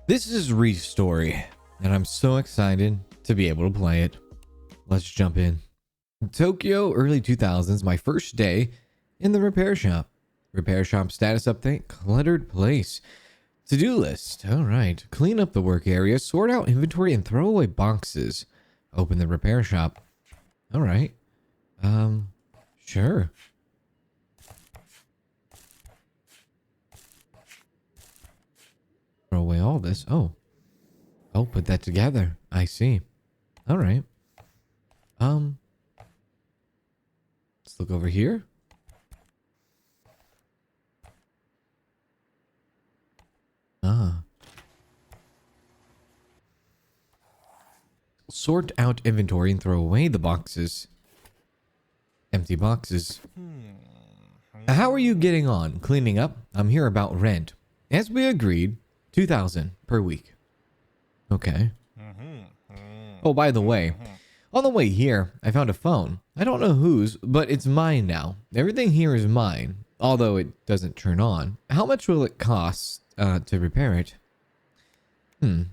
This is Ree's story, and I'm so excited to be able to play it. Let's jump in. Tokyo, early 2000s, my first day in the repair shop. Repair shop status update, cluttered place. To-do list, alright. Clean up the work area, sort out inventory, and throw away boxes. Open the repair shop. Alright. Sure. Throw away all this. Oh, put that together. I see. All right. Let's look over here. Sort out inventory and throw away the boxes. Empty boxes. How are you getting on? Cleaning up? I'm here about rent. As we agreed, 2,000 per week. Okay. Oh, by the way, on the way here, I found a phone. I don't know whose, but it's mine now. Everything here is mine, although it doesn't turn on. How much will it cost to repair it? The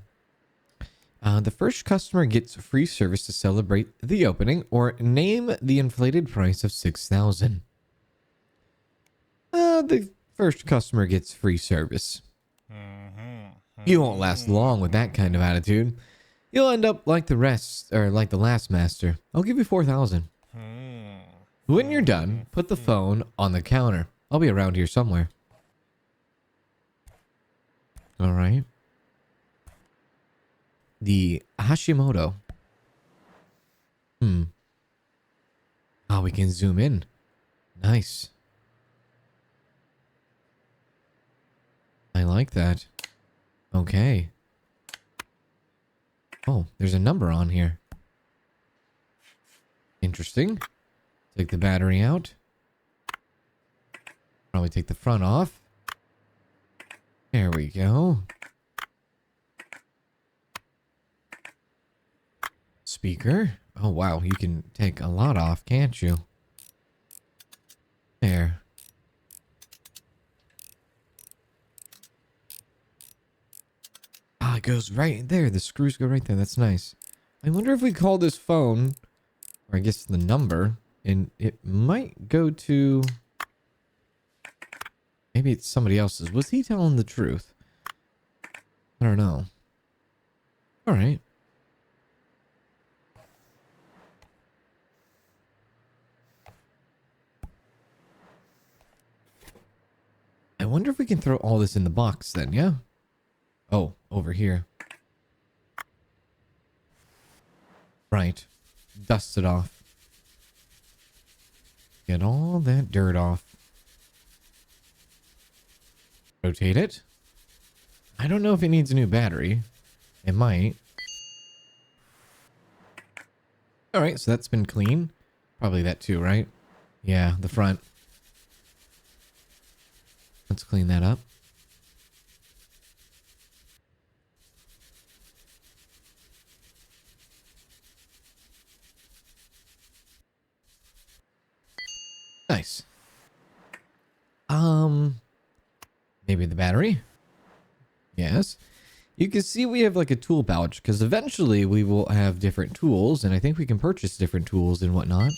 first customer gets free service to celebrate the opening, or name the inflated price of 6,000. The first customer gets free service. You won't last long with that kind of attitude. You'll end up like the rest, or like the last master. I'll give you 4,000. When you're done, put the phone on the counter. I'll be around here somewhere. All right. The Hashimoto. Oh, we can zoom in. Nice. I like that. Okay. Oh, there's a number on here. Interesting. Take the battery out. Probably take the front off. There we go. Speaker. Oh, wow. You can take a lot off, can't you? There. Ah, it goes right there. The screws go right there. That's nice. I wonder if we call this phone, or I guess the number, and it might go to... Maybe it's somebody else's. Was he telling the truth? I don't know. All right. I wonder if we can throw all this in the box then, yeah? Oh, over here. Right. Dust it off. Get all that dirt off. Rotate it. I don't know if it needs a new battery. It might. Alright, so that's been clean. Probably that too, right? Yeah, the front. Let's clean that up. Nice. Maybe the battery? Yes. You can see we have like a tool pouch because eventually we will have different tools, and I think we can purchase different tools and whatnot.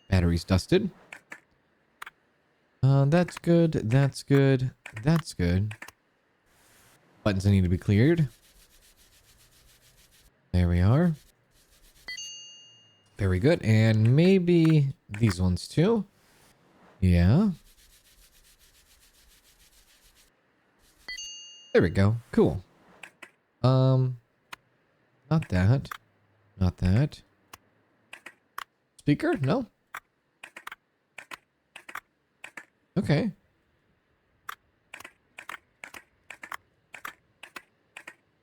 Battery's dusted. That's good. That's good. That's good. Buttons that need to be cleared. There we are. Very good. And maybe these ones too. Yeah. There we go. Cool. Not that. Not that. Speaker? No. Okay.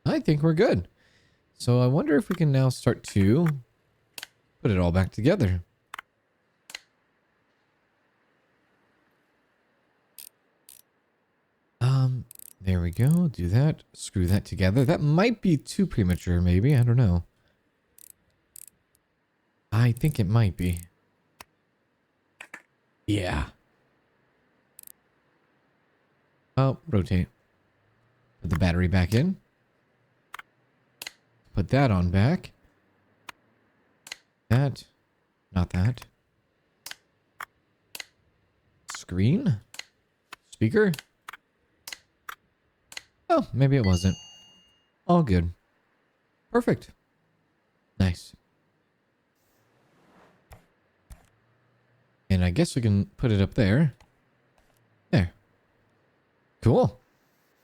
I think we're good. So I wonder if we can now start to put it all back together. There we go. Do that. Screw that together. That might be too premature, maybe. I don't know. I think it might be. Yeah. Oh, rotate. Put the battery back in. Put that on back. That. Not that. Screen? Speaker? Oh, maybe it wasn't. All good. Perfect. Nice. And I guess we can put it up there. There. Cool.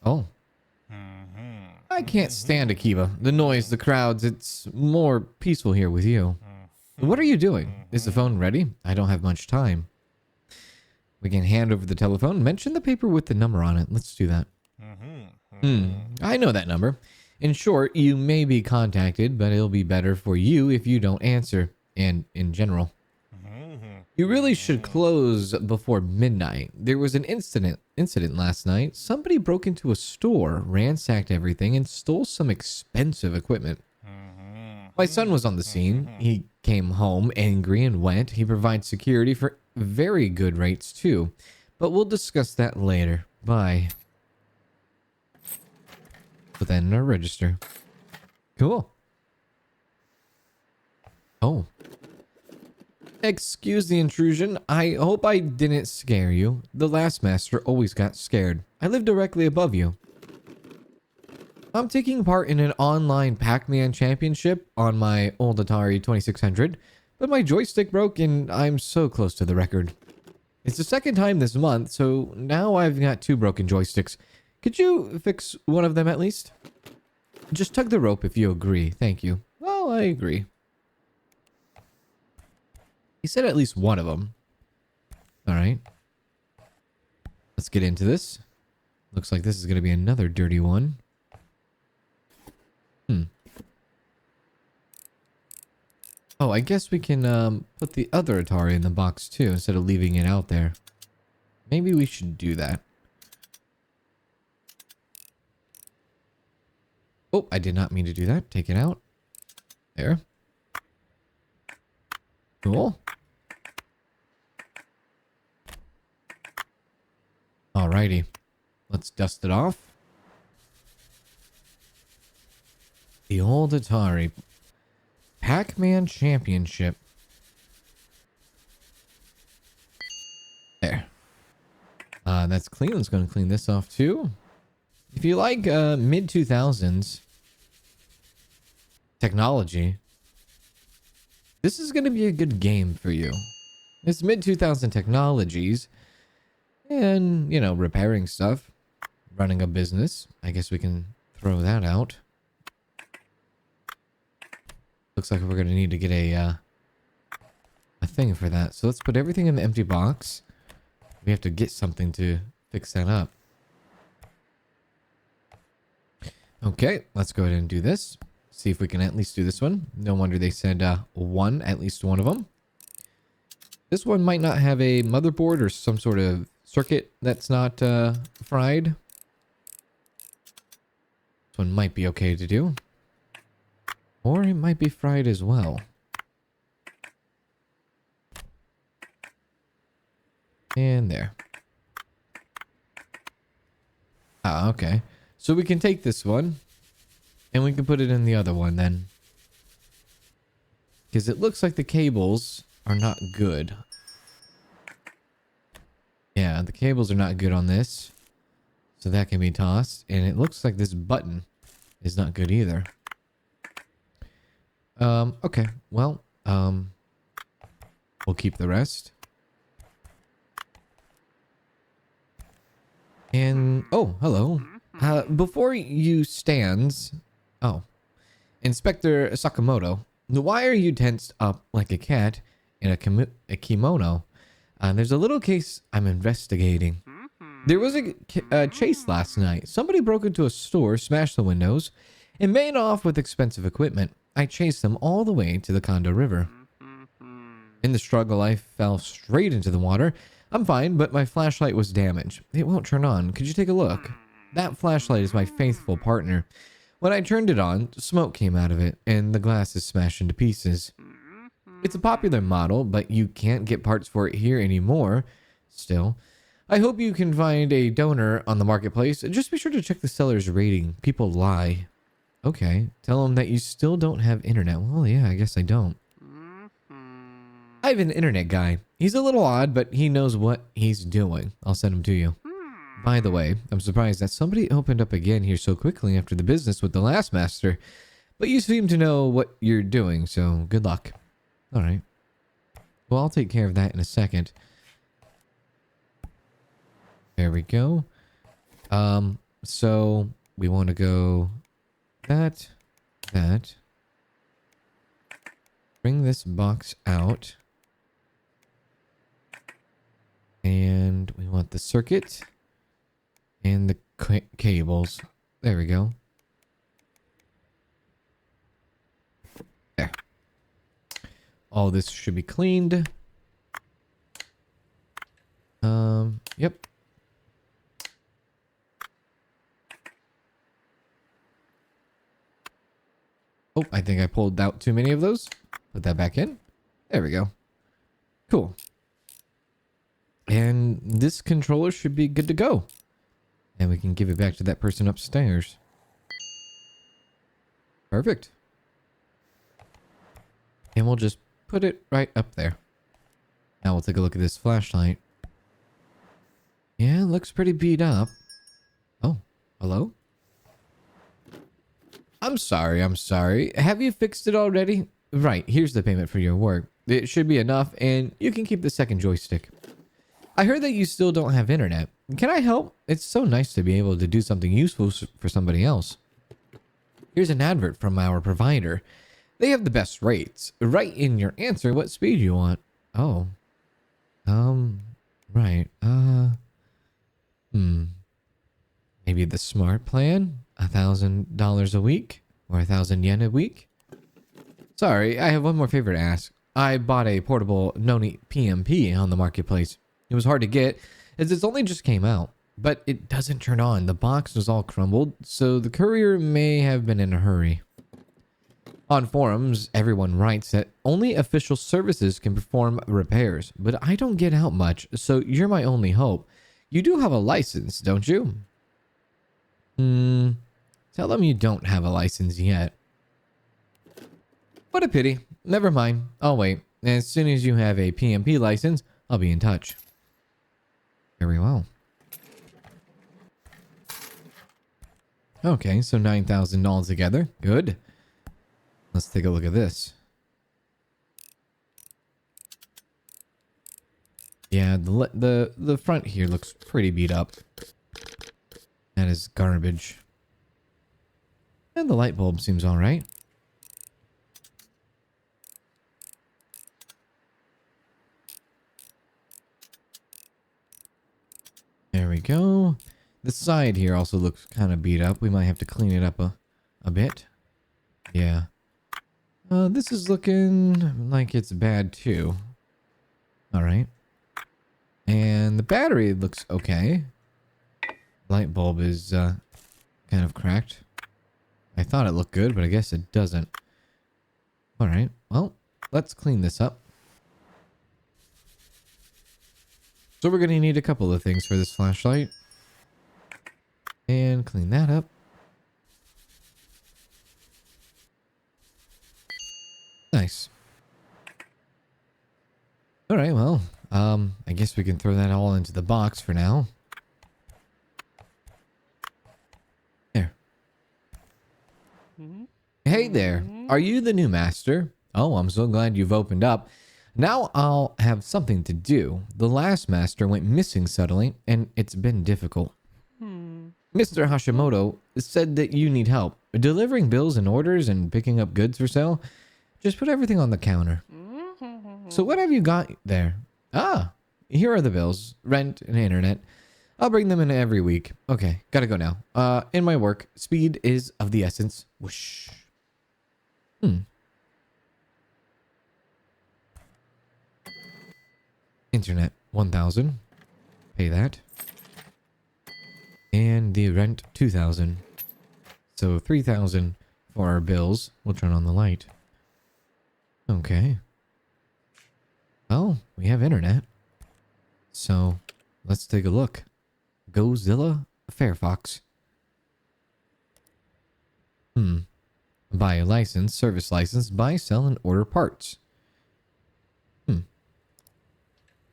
Oh. I can't stand Akiba. The noise, the crowds, it's more peaceful here with you. What are you doing? Is the phone ready? I don't have much time. We can hand over the telephone. Mention the paper with the number on it. Let's do that. I know that number. In short, you may be contacted, but it'll be better for you if you don't answer. And in general. You really should close before midnight. There was an incident last night. Somebody broke into a store, ransacked everything, and stole some expensive equipment. My son was on the scene. He came home angry and went. He provides security for very good rates too. But we'll discuss that later. Bye. Put that in our register. Cool. Oh. Excuse the intrusion. I hope I didn't scare you. The last master always got scared. I live directly above you. I'm taking part in an online Pac-Man championship on my old Atari 2600, but my joystick broke and I'm so close to the record. It's the second time this month, so now I've got 2 broken joysticks. Could you fix one of them at least? Just tug the rope if you agree. Thank you. Well, I agree. He said at least one of them. All right. Let's get into this. Looks like this is going to be another dirty one. Oh, I guess we can put the other Atari in the box too instead of leaving it out there. Maybe we should do that. Oh, I did not mean to do that. Take it out. There. Cool. Alrighty. Let's dust it off. The old Atari. Pac-Man Championship. There. That's clean. Let's go and clean this off too. If you like mid-2000s technology, this is going to be a good game for you. It's mid-2000 technologies and, you know, repairing stuff, running a business. I guess we can throw that out. Looks like we're going to need to get a thing for that. So let's put everything in the empty box. We have to get something to fix that up. Okay, let's go ahead and do this. See if we can at least do this one. No wonder they said one, at least one of them. This one might not have a motherboard or some sort of circuit that's not fried. This one might be okay to do. Or it might be fried as well. And there. Ah, okay. So we can take this one. And we can put it in the other one then. Because it looks like the cables are not good. Yeah, the cables are not good on this. So that can be tossed. And it looks like this button is not good either. Okay. Well, we'll keep the rest. And, oh, hello. Before you stands... Oh. Inspector Sakamoto, why are you tensed up like a cat in a kimono? There's a little case I'm investigating. There was a chase last night. Somebody broke into a store, smashed the windows, and made off with expensive equipment. I chased them all the way to the Kondo River. In the struggle, I fell straight into the water. I'm fine, but my flashlight was damaged. It won't turn on. Could you take a look? That flashlight is my faithful partner. When I turned it on, smoke came out of it, and the glass is smashed into pieces. It's a popular model, but you can't get parts for it here anymore. Still, I hope you can find a donor on the marketplace. Just be sure to check the seller's rating. People lie. Okay. Tell him that you still don't have internet. Well, yeah, I guess I don't. I have an internet guy. He's a little odd, but he knows what he's doing. I'll send him to you. By the way, I'm surprised that somebody opened up again here so quickly after the business with the last master. But you seem to know what you're doing, so good luck. Alright. Well, I'll take care of that in a second. There we go. So we want to go that. Bring this box out. And we want the circuit and the cables. There we go. There. All this should be cleaned. Yep. Oh, I think I pulled out too many of those. Put that back in. There we go. Cool. And this controller should be good to go. And we can give it back to that person upstairs. Perfect. And we'll just put it right up there. Now we'll take a look at this flashlight. Yeah, it looks pretty beat up. Oh, hello? I'm sorry. Have you fixed it already? Right, here's the payment for your work. It should be enough, and you can keep the second joystick. I heard that you still don't have internet. Can I help? It's so nice to be able to do something useful for somebody else. Here's an advert from our provider. They have the best rates. Write in your answer what speed you want. Oh. Right. Maybe the smart plan? $1,000 a week? Or 1,000 yen a week? Sorry, I have one more favor to ask. I bought a portable Noni PMP on the marketplace. It was hard to get, as it's only just came out. But it doesn't turn on. The box was all crumbled, so the courier may have been in a hurry. On forums, everyone writes that only official services can perform repairs, but I don't get out much, so you're my only hope. You do have a license, don't you? Tell them you don't have a license yet. What a pity. Never mind. I'll wait. As soon as you have a PMP license, I'll be in touch. Very well. Okay, so 9,000 altogether. Good. Let's take a look at this. Yeah, the front here looks pretty beat up. That is garbage. And the light bulb seems alright. There we go. The side here also looks kind of beat up. We might have to clean it up a bit. Yeah. This is looking like it's bad too. Alright. And the battery looks okay. Light bulb is kind of cracked. I thought it looked good, but I guess it doesn't. Alright, well, let's clean this up. So we're going to need a couple of things for this flashlight. And clean that up. Nice. Alright, well, I guess we can throw that all into the box for now. There. Hey there, are you the new master? Oh, I'm so glad you've opened up. Now I'll have something to do. The last master went missing suddenly, and it's been difficult. Mr. Hashimoto said that you need help. Delivering bills and orders and picking up goods for sale. Just put everything on the counter. So what have you got there? Ah, here are the bills. Rent and internet. I'll bring them in every week. Okay, gotta go now. In my work, speed is of the essence. Whoosh. Internet, 1,000. Pay that. And the rent, 2,000. So 3,000 for our bills. We'll turn on the light. Okay. Well, we have internet. So let's take a look. Godzilla Fairfox. Buy a license, service license, buy, sell, and order parts.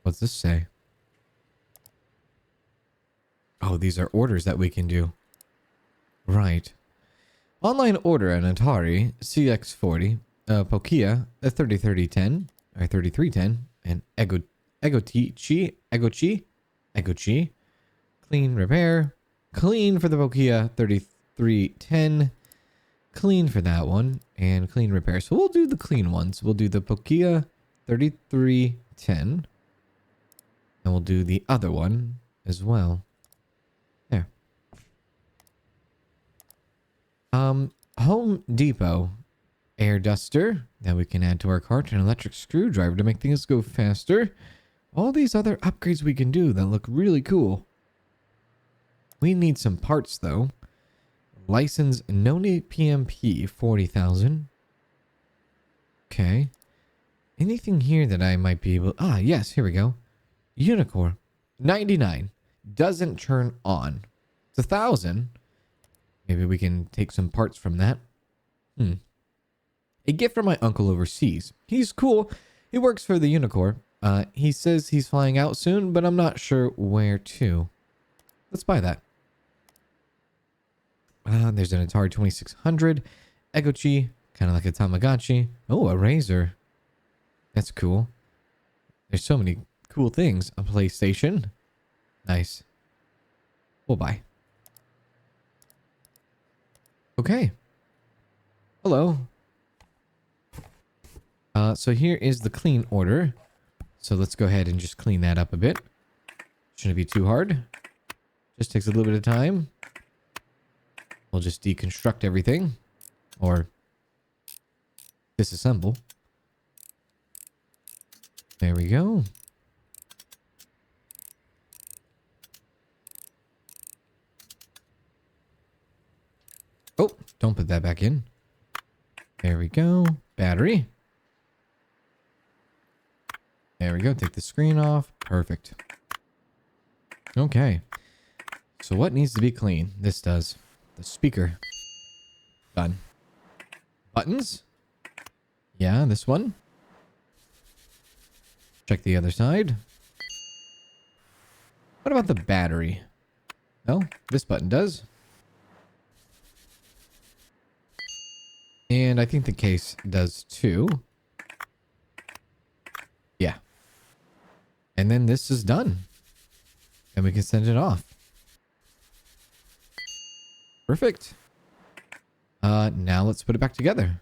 What's this say? Oh, these are orders that we can do. Right. Online order an Atari CX40, Pokia, a 303010, or 3310, and Egochi. Clean repair. Clean for the Pokia 3310. Clean for that one. And clean repair. So we'll do the clean ones. We'll do the Pokia 3310. And we'll do the other one as well. There. Home Depot air duster that we can add to our cart, an electric screwdriver to make things go faster. All these other upgrades we can do that look really cool. We need some parts though. License Noni PMP 40,000. Okay. Anything here that I might be able... Ah, yes, here we go. Unicorn 99 doesn't turn on. It's 1,000. Maybe we can take some parts from that. A gift from my uncle overseas. He's cool. He works for the Unicorn. He says he's flying out soon, but I'm not sure where to. Let's buy that. There's an Atari 2600. Egochi, kind of like a Tamagotchi. Oh, a razor. That's cool. There's so many cool things. A PlayStation. Nice. We'll buy. Okay. Hello. So here is the clean order. So let's go ahead and just clean that up a bit. Shouldn't be too hard. Just takes a little bit of time. We'll just deconstruct everything. Or disassemble. There we go. Oh, don't put that back in. There we go. Battery. There we go. Take the screen off. Perfect. Okay. So what needs to be clean? This does. The speaker. Done. Buttons. Yeah, this one. Check the other side. What about the battery? No, this button does. And I think the case does too. Yeah. And then this is done. And we can send it off. Perfect. Now let's put it back together.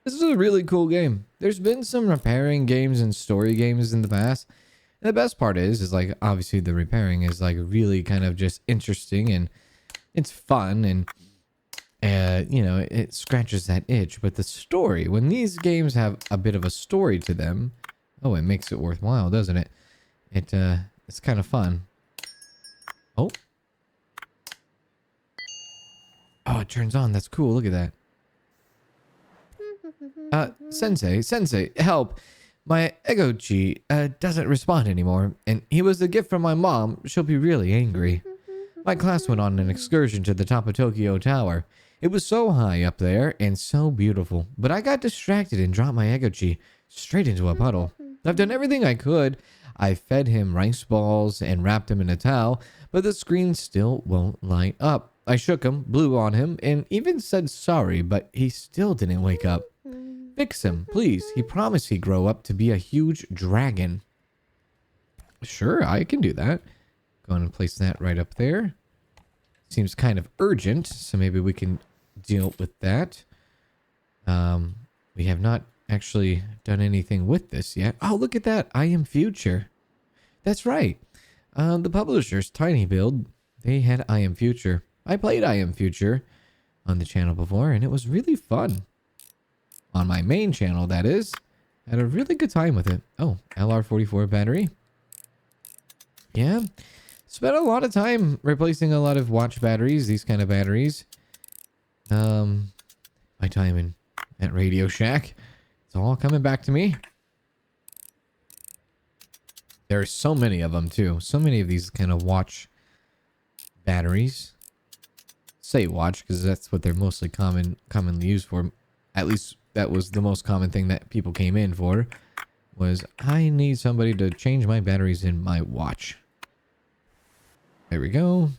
This is a really cool game. There's been some repairing games and story games in the past. And the best part is like, obviously the repairing is like really kind of just interesting and it's fun and, you know, it scratches that itch. But the story, when these games have a bit of a story to them, oh, it makes it worthwhile, doesn't it? It's kind of fun. Oh. Oh, it turns on. That's cool. Look at that. Sensei, help. My Egochi doesn't respond anymore, and he was a gift from my mom. She'll be really angry. My class went on an excursion to the top of Tokyo Tower. It was so high up there and so beautiful, but I got distracted and dropped my Egochi straight into a puddle. I've done everything I could. I fed him rice balls and wrapped him in a towel, but the screen still won't light up. I shook him, blew on him, and even said sorry, but he still didn't wake up. Fix him, please. He promised he'd grow up to be a huge dragon. Sure, I can do that. Go on and place that right up there. Seems kind of urgent, so maybe we can deal with that. We have not actually done anything with this yet. Oh, look at that. I Am Future. That's right. The publishers, Tiny Build, they had I Am Future. I played I Am Future on the channel before, and it was really fun. On my main channel, that is. Had a really good time with it. Oh, LR44 battery. Yeah. Spent a lot of time replacing a lot of watch batteries, these kind of batteries. My time at Radio Shack. It's all coming back to me. There's so many of them too. So many of these kind of watch batteries. Say watch because that's what they're mostly commonly used for. At least that was the most common thing that people came in for. Was I need somebody to change my batteries in my watch. There we go.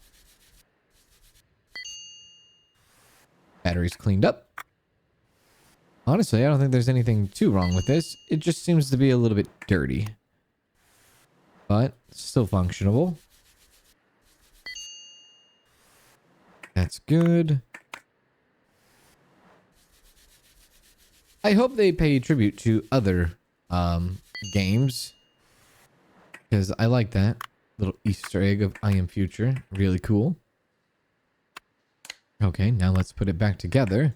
Batteries cleaned up. Honestly, I don't think there's anything too wrong with this. It just seems to be a little bit dirty. But still functionable. That's good. I hope they pay tribute to other games. Because I like that. Little Easter egg of I Am Future. Really cool. Okay, now let's put it back together.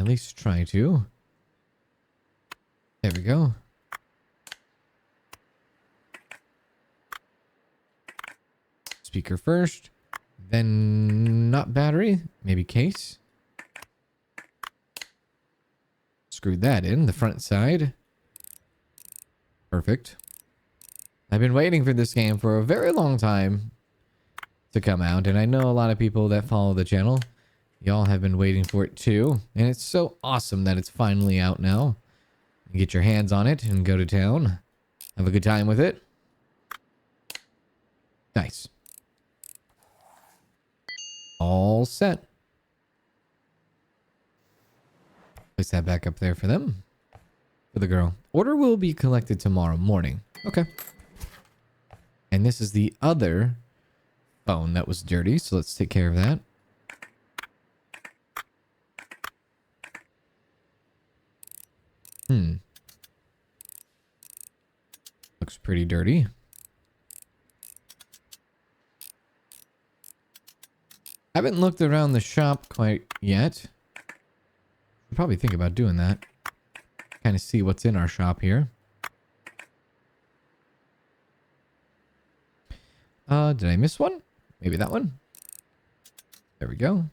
At least try to. There we go. Speaker first. Then not battery. Maybe case. Screw that in. The front side. Perfect. I've been waiting for this game for a very long time to come out. And I know a lot of people that follow the channel. Y'all have been waiting for it too. And it's so awesome that it's finally out now. You get your hands on it and go to town. Have a good time with it. Nice. All set. Place that back up there for them. For the girl. Order will be collected tomorrow morning. Okay. And this is the other phone that was dirty. So let's take care of that. Looks pretty dirty. I haven't looked around the shop quite yet. I'll probably think about doing that. Kind of see what's in our shop here. Did I miss one? Maybe that one? There we go.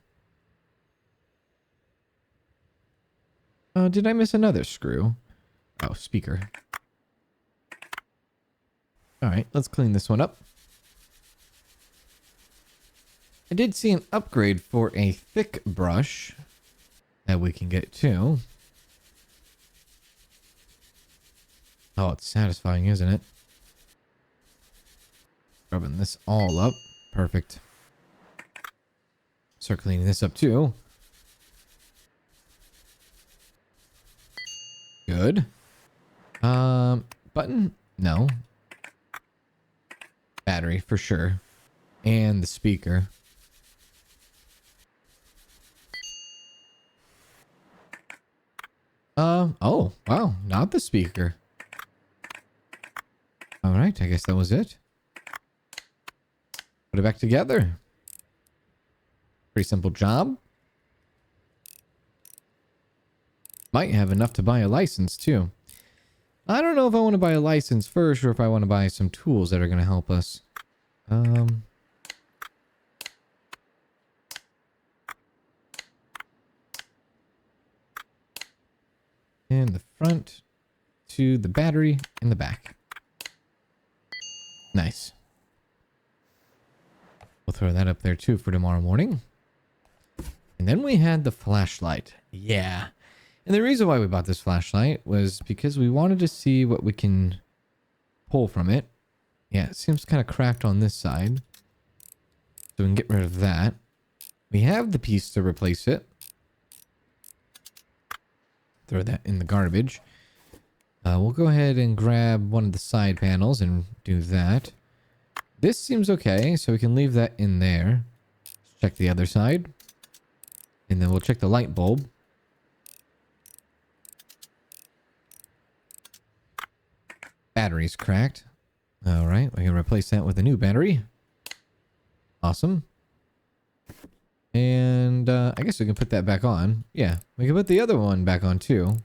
Did I miss another screw? Oh, speaker. Alright, let's clean this one up. I did see an upgrade for a thick brush that we can get too. Oh, it's satisfying, isn't it? Rubbing this all up. Perfect. Start cleaning this up too. Good. Button? No. Battery for sure. And the speaker. Oh, wow. Not the speaker. Alright, I guess that was it. Put it back together. Pretty simple job. Might have enough to buy a license too. I don't know if I want to buy a license first or if I want to buy some tools that are going to help us. And the front to the battery in the back. Nice. We'll throw that up there too for tomorrow morning. And then we had the flashlight. Yeah. And the reason why we bought this flashlight was because we wanted to see what we can pull from it. Yeah, it seems kind of cracked on this side. So we can get rid of that. We have the piece to replace it. Throw that in the garbage. We'll go ahead and grab one of the side panels and do that. This seems okay, so we can leave that in there. Let's check the other side. And then we'll check the light bulb. Battery's cracked. Alright, we can replace that with a new battery. Awesome. And I guess we can put that back on. Yeah, we can put the other one back on too.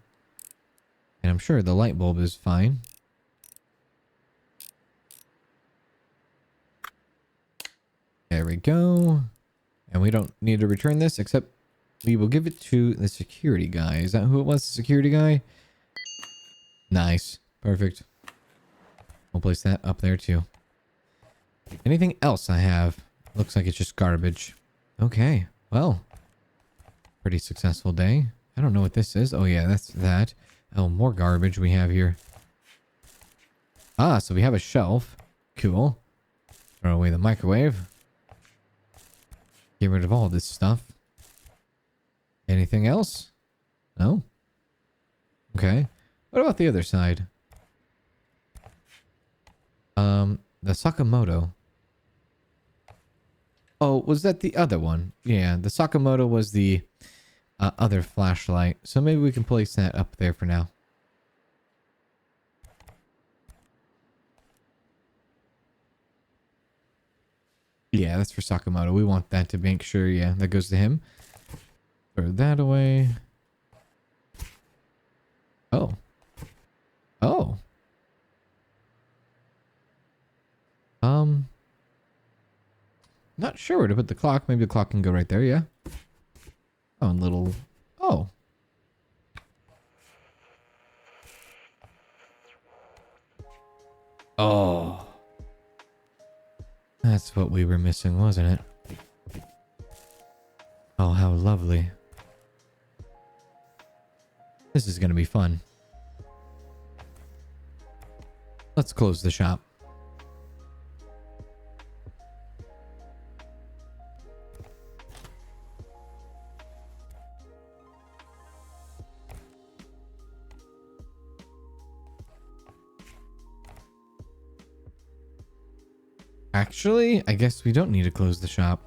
And I'm sure the light bulb is fine. There we go. And we don't need to return this except We will give it to the security guy. Is that who it was? The security guy? Nice. Perfect. We'll place that up there too. Anything else I have? Looks like it's just garbage. Okay. Well. Pretty successful day. I don't know what this is. Oh yeah, that's that. Oh, more garbage we have here. Ah, so we have a shelf. Cool. Throw away the microwave. Get rid of all this stuff. Anything else? No? Okay. What about the other side? The Sakamoto. Oh, was that the other one? Yeah, the Sakamoto was the other flashlight. So maybe we can place that up there for now. Yeah, that's for Sakamoto. We want that to make sure, yeah, that goes to him. Throw that away. Oh. Oh. Not sure where to put the clock. Maybe the clock can go right there, yeah? Oh, and little... Oh. Oh. That's what we were missing, wasn't it? Oh, how lovely. This is gonna be fun. Let's close the shop. Actually, I guess we don't need to close the shop.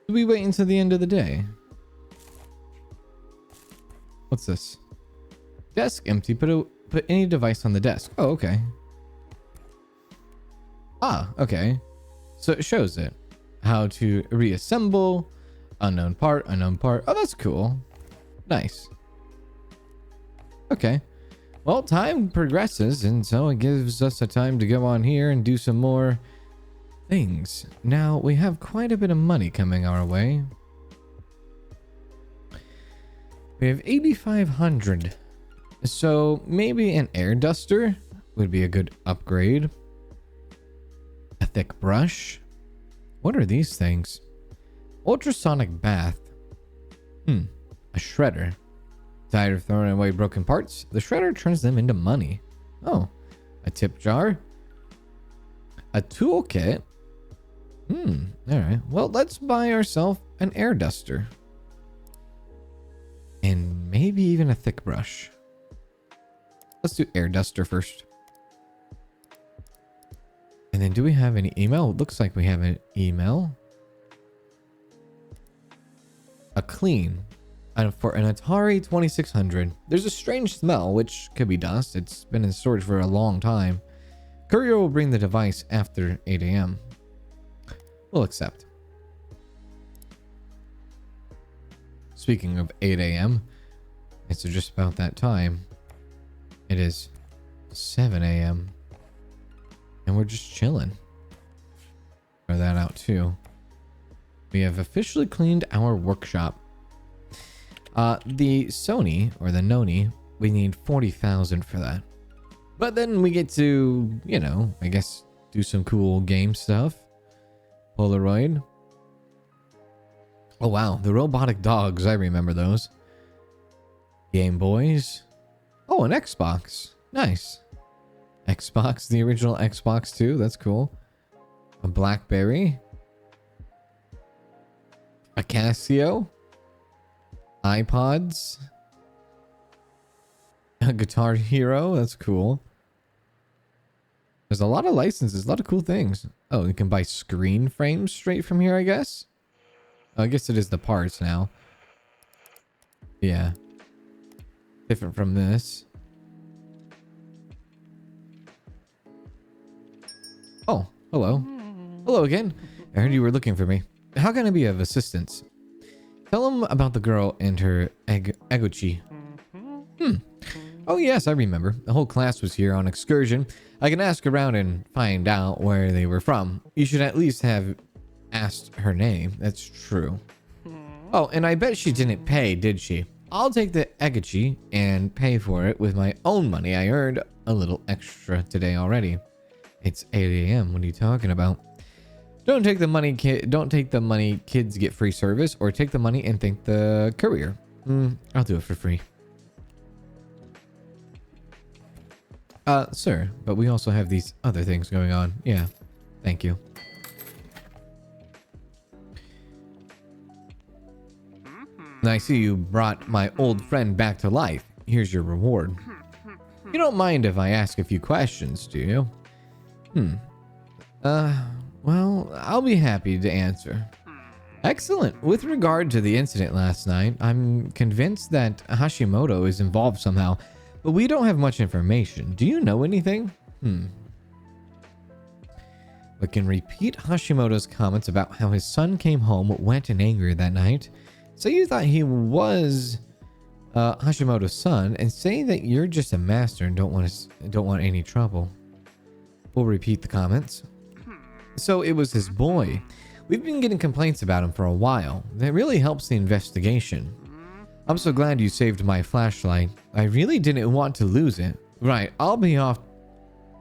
Do we wait until the end of the day? What's this? Desk empty. Put any device on the desk. Oh, okay. Ah, okay. So it shows it. How to reassemble. Unknown part, unknown part. Oh, that's cool. Nice. Okay. Well, time progresses, and so it gives us a time to go on here and do some more things. Now, we have quite a bit of money coming our way. We have 8,500. So, maybe an air duster would be a good upgrade. A thick brush. What are these things? Ultrasonic bath. A shredder. Tired of throwing away broken parts, the shredder turns them into money. Oh, a tip jar. A toolkit. Alright. Well, let's buy ourselves an air duster. And maybe even a thick brush. Let's do air duster first. And then do we have any email? It looks like we have an email. A clean. And for an Atari 2600, there's a strange smell, which could be dust. It's been in storage for a long time. Courier will bring the device after 8 a.m. We'll accept. Speaking of 8 a.m., it's just about that time. It is 7 a.m. And we're just chilling. Throw that out too. We have officially cleaned our workshop. The Sony, or the Noni, we need 40,000 for that. But then we get to, you know, I guess, do some cool game stuff. Polaroid. Oh, wow. The robotic dogs. I remember those. Game Boys. Oh, an Xbox. Nice. Xbox. The original Xbox too. That's cool. A BlackBerry. A Casio. iPods. A Guitar Hero. That's cool. There's a lot of licenses. A lot of cool things. Oh, you can buy screen frames straight from here, I guess. Oh, I guess it is the parts now. Yeah. Different from this. Oh, hello. Hello again. I heard you were looking for me. How can I be of assistance? Tell him about the girl and her Eguchi. Oh yes, I remember. The whole class was here on excursion. I can ask around and find out where they were from. You should at least have asked her name. That's true. Oh, and I bet she didn't pay, did she? I'll take the egachi and pay for it with my own money. I earned a little extra today already. It's 8 a.m. What are you talking about? Don't take the money, don't take the money. Kids get free service, or take the money and thank the courier. I'll do it for free. Sir, but we also have these other things going on. Yeah, thank you. I see you brought my old friend back to life. Here's your reward. You don't mind if I ask a few questions, do you? Well, I'll be happy to answer. Excellent. With regard to the incident last night, I'm convinced that Hashimoto is involved somehow, but we don't have much information. Do you know anything? We can repeat Hashimoto's comments about how his son came home wet and angry that night. So you thought he was Hashimoto's son, and say that you're just a master and don't want any trouble. We'll repeat the comments. So it was his boy. We've been getting complaints about him for a while. That really helps the investigation. I'm so glad you saved my flashlight. I really didn't want to lose it. Right, I'll be off.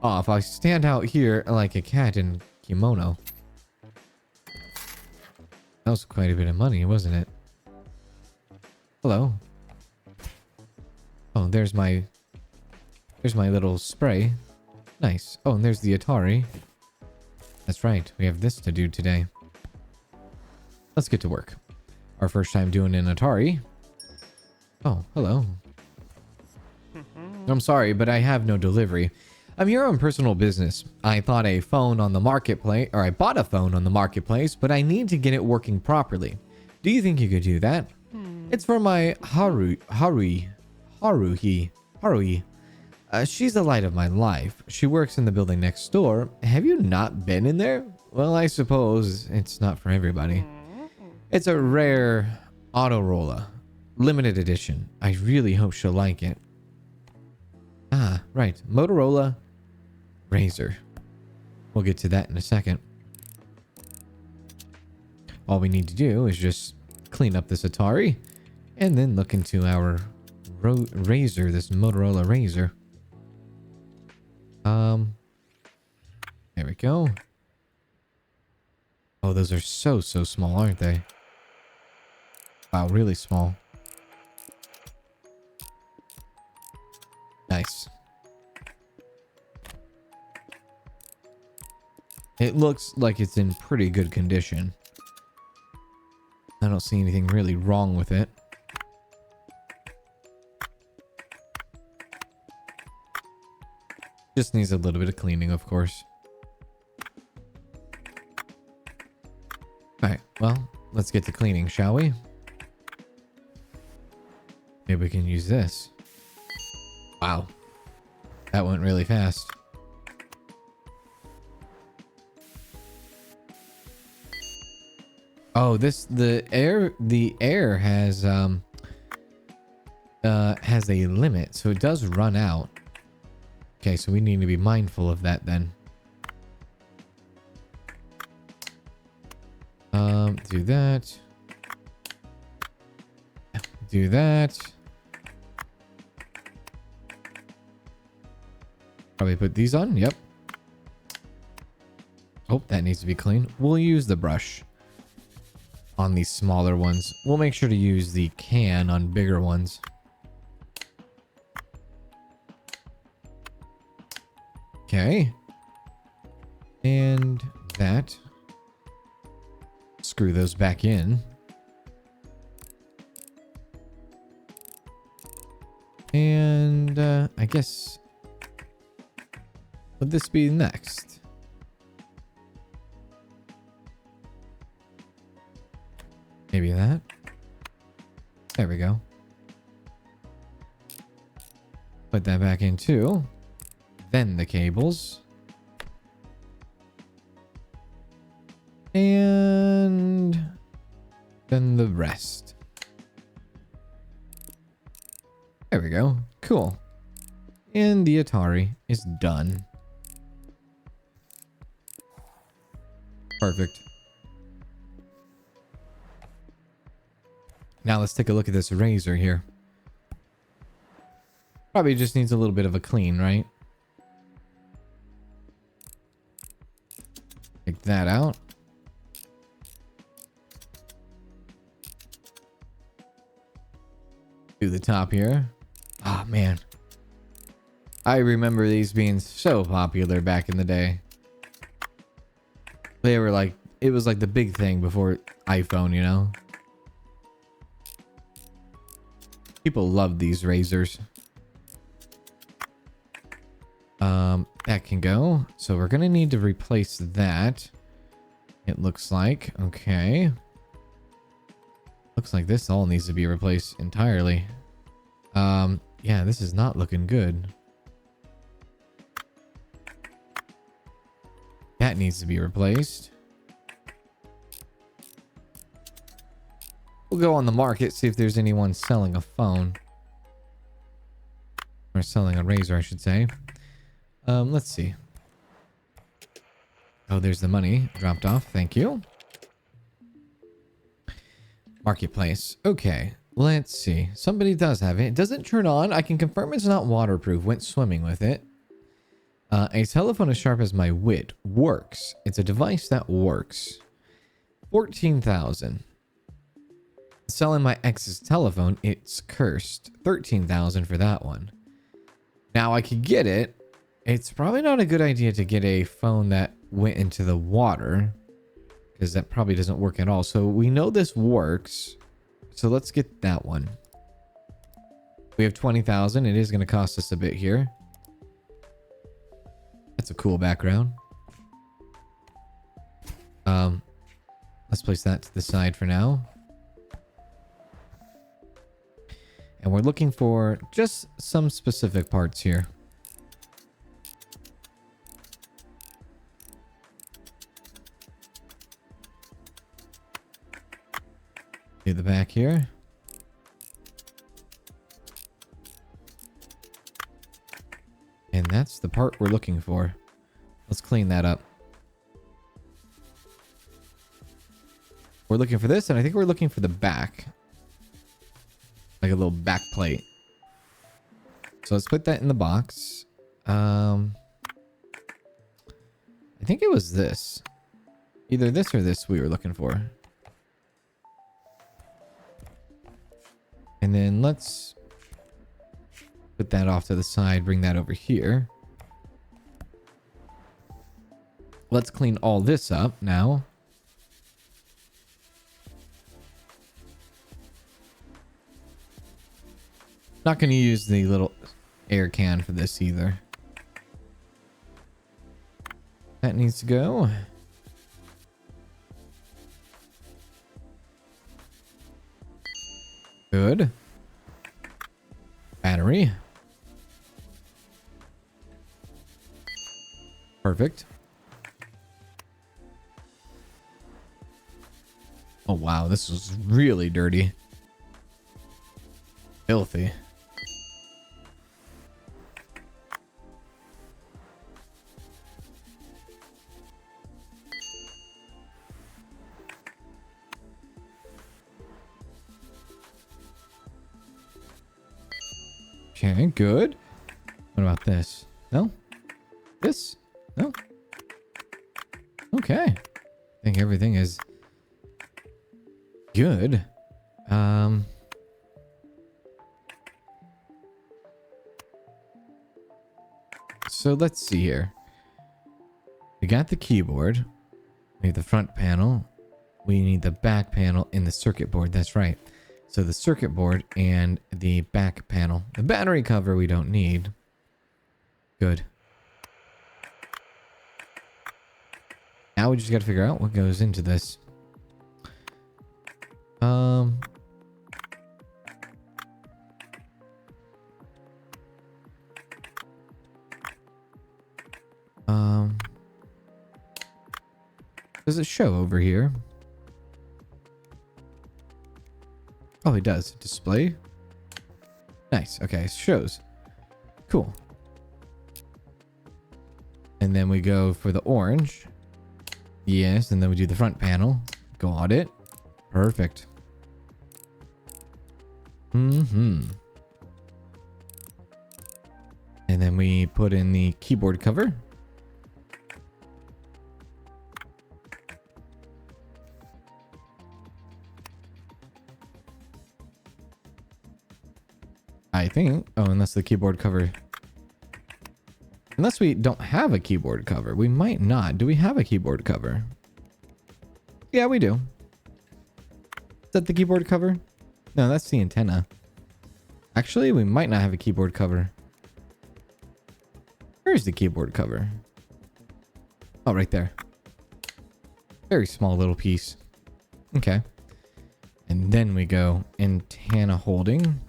I stand out here like a cat in kimono. That was quite a bit of money, wasn't it? Hello. Oh, there's my little spray. Nice. Oh, and there's the Atari. That's right. We have this to do today. Let's get to work. Our first time doing an Atari. Oh, hello. I'm sorry, but I have no delivery. I'm here on personal business. I bought a phone on the marketplace, but I need to get it working properly. Do you think you could do that? It's for my Haruhi. She's the light of my life. She works in the building next door. Have you not been in there? Well, I suppose it's not for everybody. It's a rare Autorola. Limited edition. I really hope she'll like it. Ah, right. Motorola Razr. We'll get to that in a second. All we need to do is just clean up this Atari and then look into our Razr, this Motorola Razr. There we go. Oh, those are so small, aren't they? Wow, really small. Nice. It looks like it's in pretty good condition. I don't see anything really wrong with it. Just needs a little bit of cleaning, of course. Alright, well, let's get to cleaning, shall we? Maybe we can use this. Wow. That went really fast. Oh, the air has a limit, so it does run out. Okay, so we need to be mindful of that then. Do that. Do that. Probably put these on. Yep. Oh, that needs to be clean. We'll use the brush on these smaller ones. We'll make sure to use the can on bigger ones. Okay. And that. Screw those back in. And I guess would this be next? Maybe that. There we go. Put that back in too. Then the cables. And then the rest. There we go. Cool. And the Atari is done. Perfect. Now let's take a look at this razor here. Probably just needs a little bit of a clean, right? Take that out. Do the top here. Oh, man. I remember these being so popular back in the day. They were like, it was like the big thing before iPhone, you know? People love these razors. That can go. So we're gonna need to replace that. It looks like. Okay. Looks like this all needs to be replaced entirely. Yeah, this is not looking good. That needs to be replaced. We'll go on the market, see if there's anyone selling a phone. Or selling a razor, I should say. Let's see. Oh, there's the money dropped off. Thank you. Marketplace. Okay, let's see. Somebody does have it. It doesn't turn on. I can confirm it's not waterproof. Went swimming with it. A telephone as sharp as my wit. Works. It's a device that works. 14,000. Selling my ex's telephone. It's cursed. 13,000 for that one. Now I could get it. It's probably not a good idea to get a phone that went into the water, because that probably doesn't work at all. So we know this works. So let's get that one. We have 20,000. It is going to cost us a bit here. That's a cool background. Let's place that to the side for now. And we're looking for just some specific parts here. Do the back here. And that's the part we're looking for. Let's clean that up. We're looking for this, and I think we're looking for the back. Like a little back plate. So let's put that in the box. I think it was this. Either this or this we were looking for. And then let's put that off to the side, bring that over here. Let's clean all this up now. Not going to use the little air can for this either. That needs to go. Good. Battery. Perfect. Oh wow, this was really dirty. Filthy. Okay, good. What about this? No? This? No? Okay. I think everything is good. So let's see here. We got the keyboard. We need the front panel. We need the back panel in the circuit board. That's right. So the circuit board and the back panel. The battery cover we don't need. Good. Now we just got to figure out what goes into this. Does it show over here? Oh, it does. Display. Nice. Okay, shows. Cool. And then we go for the orange. Yes, and then we do the front panel. Got it. Perfect. Mm-hmm. And then we put in the keyboard cover. I think. Oh, unless the keyboard cover. Unless we don't have a keyboard cover. We might not. Do we have a keyboard cover? Yeah, we do. Is that the keyboard cover? No, that's the antenna. Actually, we might not have a keyboard cover. Where's the keyboard cover? Oh, right there. Very small little piece. Okay. And then we go antenna holding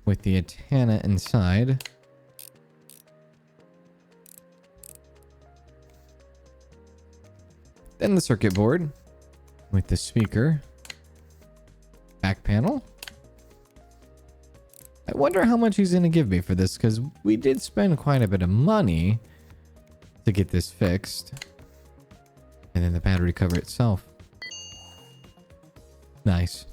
with the antenna inside. Then the circuit board with the speaker. Back panel. I wonder how much he's going to give me for this, because we did spend quite a bit of money to get this fixed. And then the battery cover itself. Nice.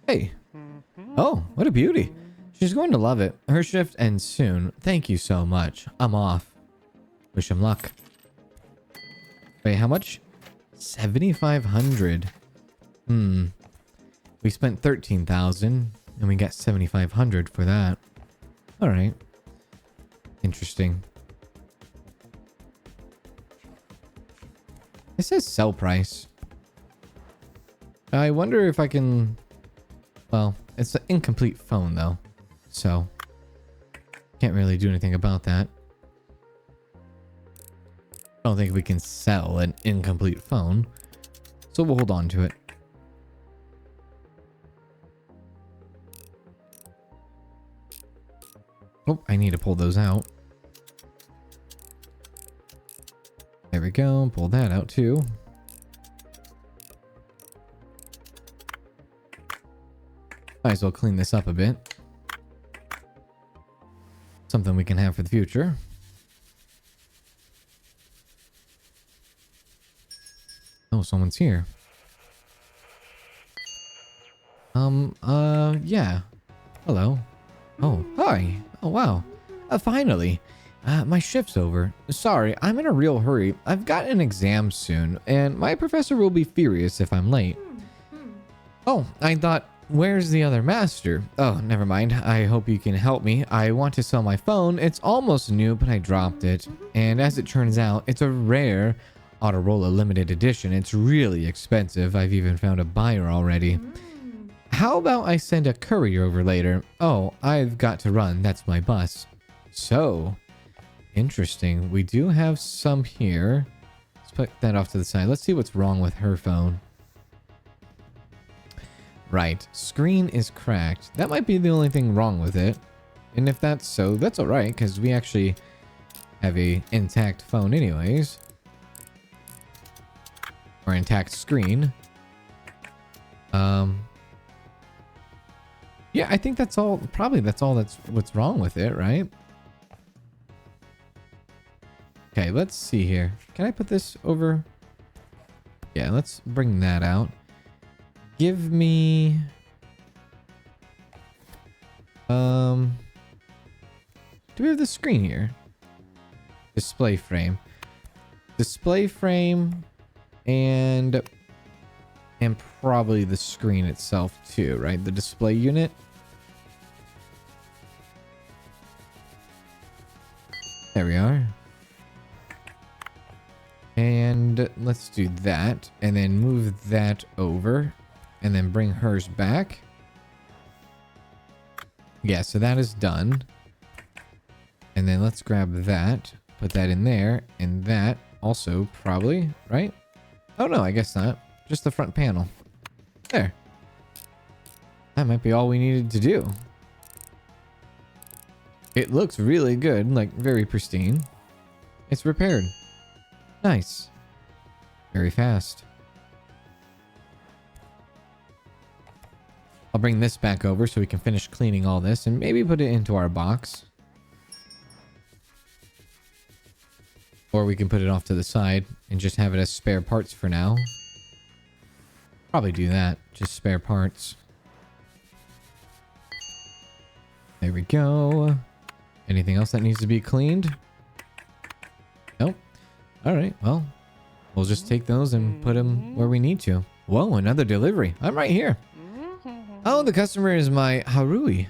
Hey. Oh, what a beauty. She's going to love it. Her shift ends soon. Thank you so much. I'm off. Wish him luck. Wait, how much? 7,500. We spent 13,000 and we got 7,500 for that. All right. Interesting. It says sell price. I wonder if I can... Well, it's an incomplete phone though. So, can't really do anything about that. I don't think we can sell an incomplete phone. So we'll hold on to it. Oh, I need to pull those out. There we go. Pull that out too. Might as well clean this up a bit. Something we can have for the future. Oh, someone's here. Yeah. Hello. Oh, hi. Oh, wow. Finally. My shift's over. Sorry, I'm in a real hurry. I've got an exam soon, and my professor will be furious if I'm late. Oh, I thought, where's the other master? Oh, never mind. I hope you can help me. I want to sell my phone. It's almost new, but I dropped it. And as it turns out, it's a rare Autorola limited edition. It's really expensive. I've even found a buyer already. How about I send a courier over later? Oh, I've got to run. That's my bus. So, interesting. We do have some here. Let's put that off to the side. Let's see what's wrong with her phone. Right. Screen is cracked. That might be the only thing wrong with it. And if that's so, that's alright, because we actually have a intact phone anyways. Or intact screen. Yeah, I think that's all. Probably that's all that's what's wrong with it, right? Okay, let's see here. Can I put this over? Yeah, let's bring that out. Give me... Do we have the screen here? Display frame. Display frame and probably the screen itself too, right? The display unit. There we are. And let's do that. And then move that over. And then bring hers back. Yeah, so that is done. And then let's grab that. Put that in there. And that also probably, right? Oh no, I guess not. Just the front panel. There. That might be all we needed to do. It looks really good, like very pristine. It's repaired. Nice. Very fast. I'll bring this back over so we can finish cleaning all this and maybe put it into our box. Or we can put it off to the side and just have it as spare parts for now. Probably do that. Just spare parts. There we go. Anything else that needs to be cleaned? Nope. Alright, well, we'll just take those and put them where we need to. Whoa, another delivery. I'm right here. Oh, the customer is my Harui.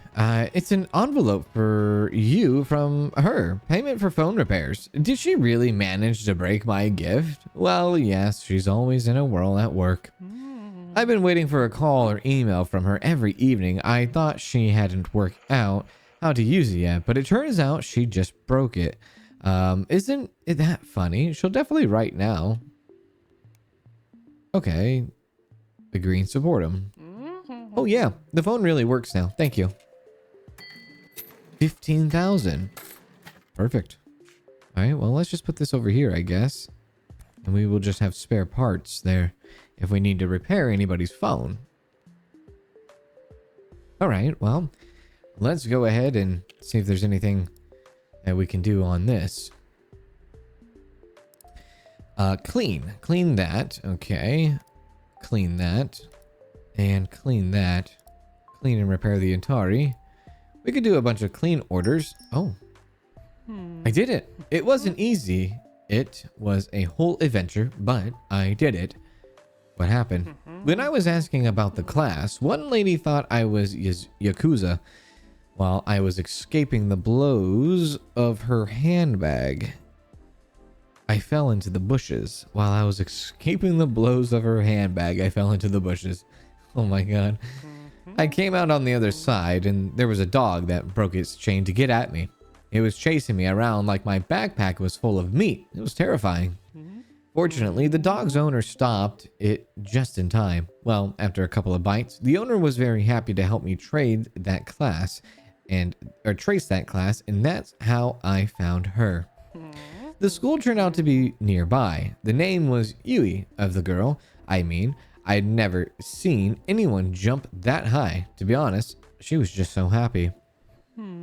It's an envelope for you from her. Payment for phone repairs. Did she really manage to break my gift? Well, yes, she's always in a whirl at work. I've been waiting for a call or email from her every evening. I thought she hadn't worked out how to use it yet, but it turns out she just broke it. Isn't it that funny? She'll definitely write now. Okay. Agree and support him. Oh yeah, the phone really works now. Thank you. 15,000. Perfect. All right, well, let's just put this over here, I guess. And we will just have spare parts there if we need to repair anybody's phone. All right, well, let's go ahead and see if there's anything that we can do on this. Clean that. Okay. Clean that. And clean that. Clean and repair the Atari. We could do a bunch of clean orders. Oh. I did it. It wasn't easy. It was a whole adventure, but I did it. What happened? When I was asking about the class, one lady thought I was Yakuza while I was escaping the blows of her handbag. I fell into the bushes. While I was escaping the blows of her handbag, I fell into the bushes. Oh my god. I came out on the other side, and there was a dog that broke its chain to get at me. It was chasing me around like my backpack was full of meat. It was terrifying. Fortunately, the dog's owner stopped it just in time. Well, after a couple of bites, the owner was very happy to help me trace that class, and that's how I found her. The school turned out to be nearby. The name was Yui of the girl. I mean, I'd never seen anyone jump that high. To be honest, she was just so happy.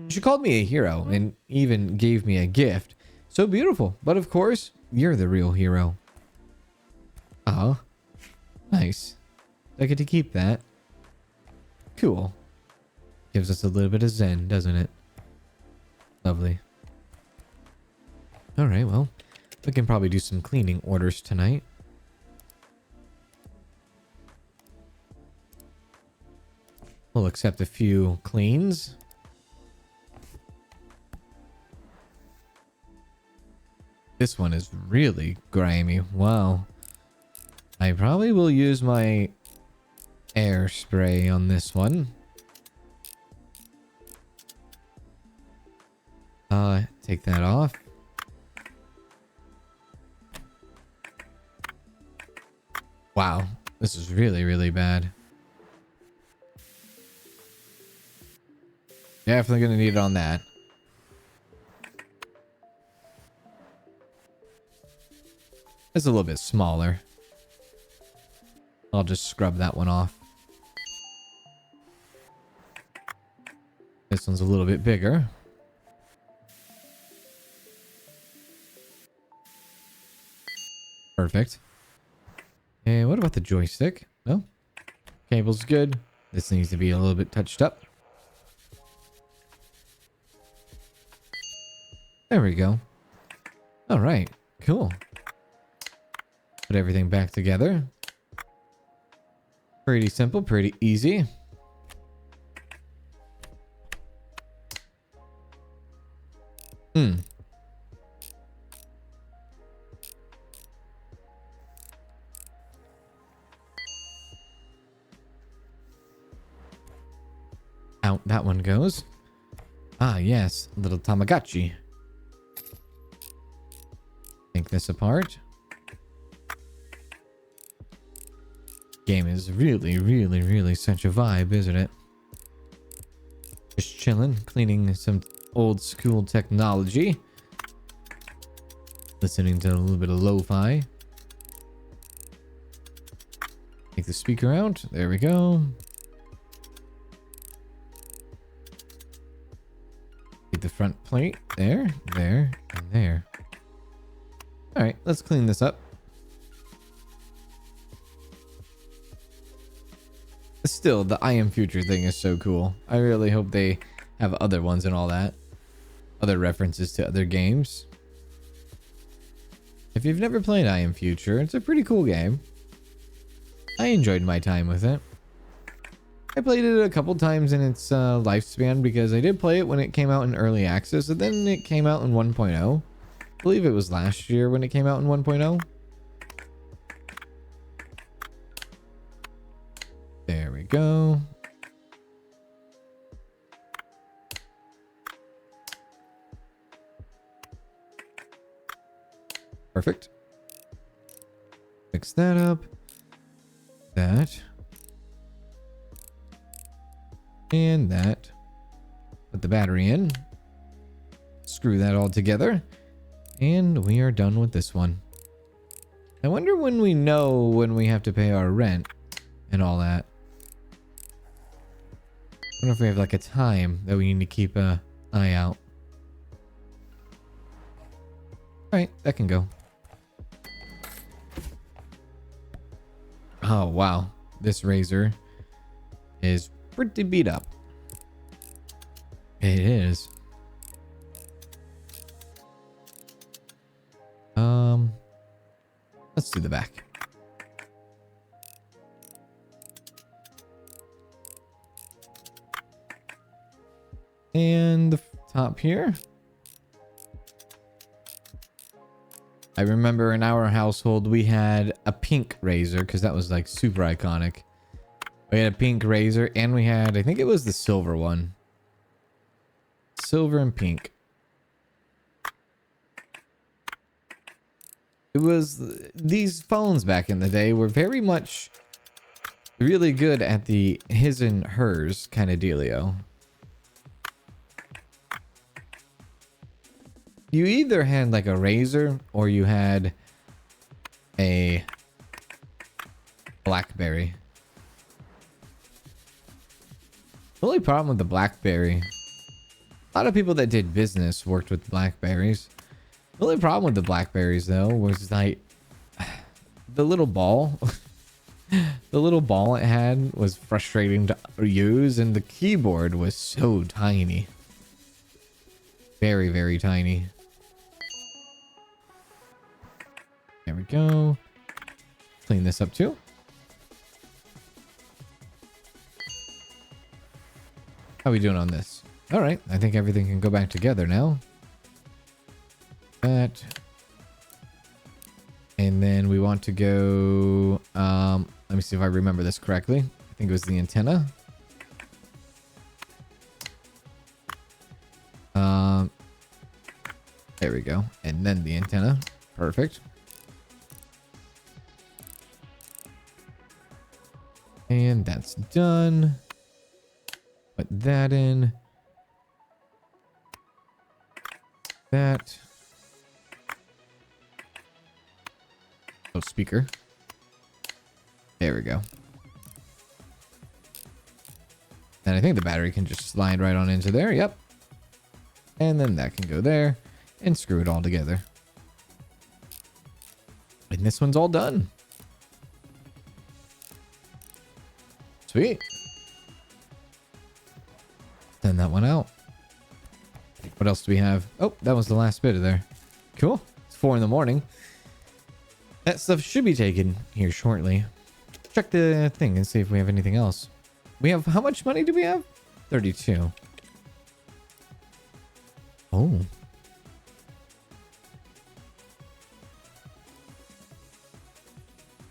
She called me a hero and even gave me a gift. So beautiful. But of course, you're the real hero. Oh, nice. I get to keep that. Cool. Gives us a little bit of zen, doesn't it? Lovely. All right, well, we can probably do some cleaning orders tonight. We'll accept a few cleans. This one is really grimy. Wow. I probably will use my air spray on this one. Take that off. Wow, this is really, really bad. Definitely gonna need it on that. It's a little bit smaller. I'll just scrub that one off. This one's a little bit bigger. Perfect. And what about the joystick? No? Cable's good. This needs to be a little bit touched up. There we go. All right. Cool. Put everything back together. Pretty simple, pretty easy. Out that one goes. Ah, yes, little Tamagotchi. Take this apart. Game is really, really, really such a vibe, isn't it? Just chilling, cleaning some old school technology. Listening to a little bit of lo-fi. Take the speaker out. There we go. Take the front plate. There, there, and there. All right, let's clean this up. Still, the I Am Future thing is so cool. I really hope they have other ones and all that. Other references to other games. If you've never played I Am Future, it's a pretty cool game. I enjoyed my time with it. I played it a couple times in its lifespan because I did play it when it came out in early access, and then it came out in 1.0. I believe it was last year when it came out in 1.0. There we go. Perfect. Fix that up. That. And that. Put the battery in. Screw that all together. And we are done with this one. I wonder when we know when we have to pay our rent and all that. I wonder if we have like a time that we need to keep an eye out. Alright, that can go. Oh, wow. This razor is pretty beat up. It is. Let's do the back. And the top here. I remember in our household we had a pink razor because that was like super iconic. We had a pink razor and we had, I think it was the silver one. Silver and pink. It was, these phones back in the day were very much really good at the his and hers kind of dealio. You either had like a razor or you had a BlackBerry. The only problem with the BlackBerry, a lot of people that did business worked with BlackBerries. The only problem with the BlackBerries though was like the little ball. The little ball it had was frustrating to use, and the keyboard was so tiny. Very, very tiny. There we go. Clean this up too. How are we doing on this? All right, I think everything can go back together now. That. And then we want to go, let me see if I remember this correctly. I think it was the antenna. There we go. And then the antenna. Perfect. And that's done. Put that in. That. Oh, speaker. There we go. And I think the battery can just slide right on into there. Yep. And then that can go there and screw it all together. And this one's all done. Sweet. Send that one out. What else do we have? Oh, that was the last bit of there. Cool. It's 4 in the morning. That stuff should be taken here shortly. Check the thing and see if we have anything else. We have, how much money do we have? 32. Oh.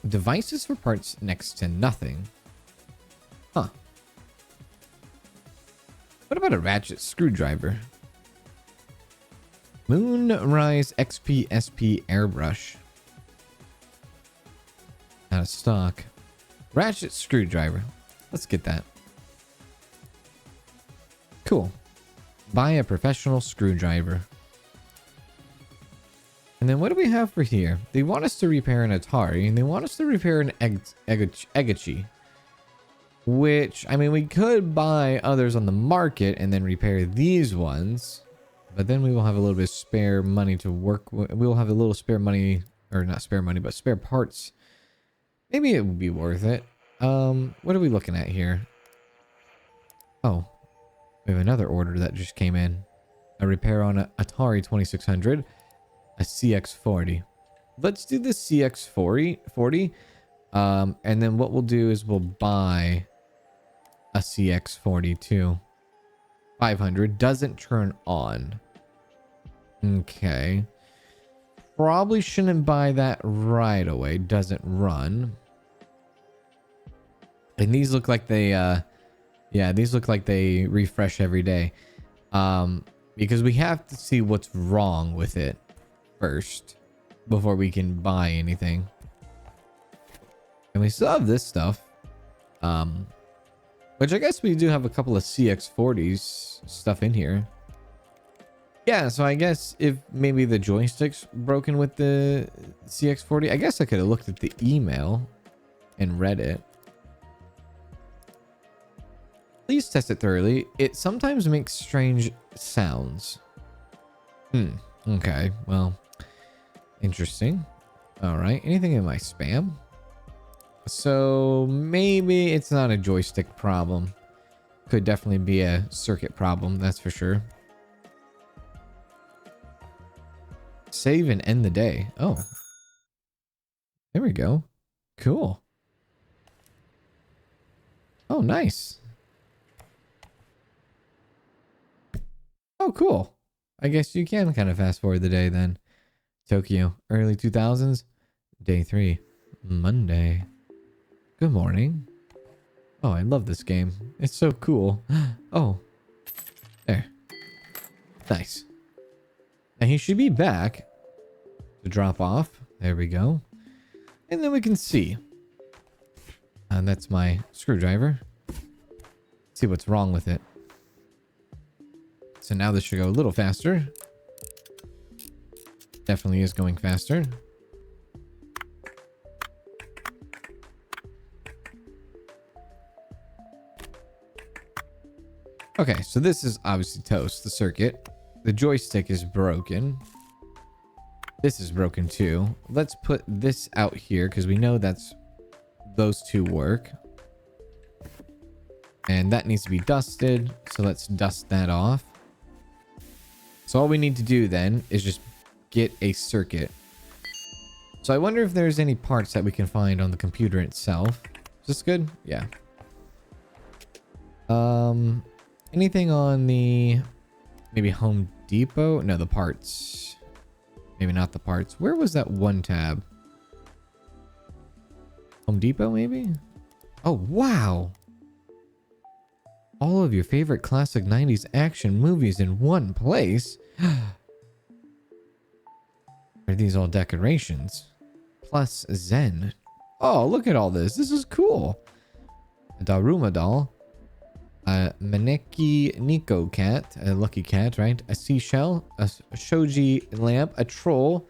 Devices for parts next to nothing. Huh. What about a ratchet screwdriver? Moonrise XP SP airbrush. Out of stock. Ratchet screwdriver. Let's get that. Cool. Buy a professional screwdriver. And then what do we have for here? They want us to repair an Atari, and they want us to repair an Egachi. Which, I mean, we could buy others on the market and then repair these ones. But then we will have a little bit of spare money to work with. We will have a little spare money, or not spare money, but spare parts. Maybe it would be worth it. What are we looking at here? Oh, we have another order that just came in. A repair on an Atari 2600, a CX40. Let's do the CX40. And then what we'll do is we'll buy a CX40 too. 500 doesn't turn on. Okay. Probably shouldn't buy that right away. Doesn't run. And these look like they, yeah, these look like they refresh every day. Because we have to see what's wrong with it first before we can buy anything. And we still have this stuff. Which I guess we do have a couple of CX40s stuff in here. Yeah, so I guess if maybe the joystick's broken with the CX40, I guess I could have looked at the email and read it. Please test it thoroughly. It sometimes makes strange sounds. Okay, well, interesting. All right, anything in my spam? So maybe it's not a joystick problem. Could definitely be a circuit problem, that's for sure. Save and end the day. Oh, there we go. Cool. Oh, nice. Oh, cool. I guess you can kind of fast forward the day then. Tokyo, early 2000s, day 3, Monday. Good morning. Oh, I love this game. It's so cool. Oh, there. Nice. And he should be back to drop off. There we go. And then we can see. And that's my screwdriver. See what's wrong with it. So now this should go a little faster. Definitely is going faster. Okay, so this is obviously toast, the circuit. The joystick is broken. This is broken too. Let's put this out here because we know that's those two work. And that needs to be dusted. So let's dust that off. So all we need to do then is just get a circuit. So I wonder if there's any parts that we can find on the computer itself. Is this good? Yeah. Anything on the maybe Home Depot? No, the parts. Maybe not the parts. Where was that one tab? Home Depot, maybe? Oh, wow. All of your favorite classic 90s action movies in one place. Are these all decorations? Plus Zen. Oh, look at all this. This is cool. A Daruma doll. A Maneki Nico cat. A lucky cat, right? A seashell. A shoji lamp. A troll.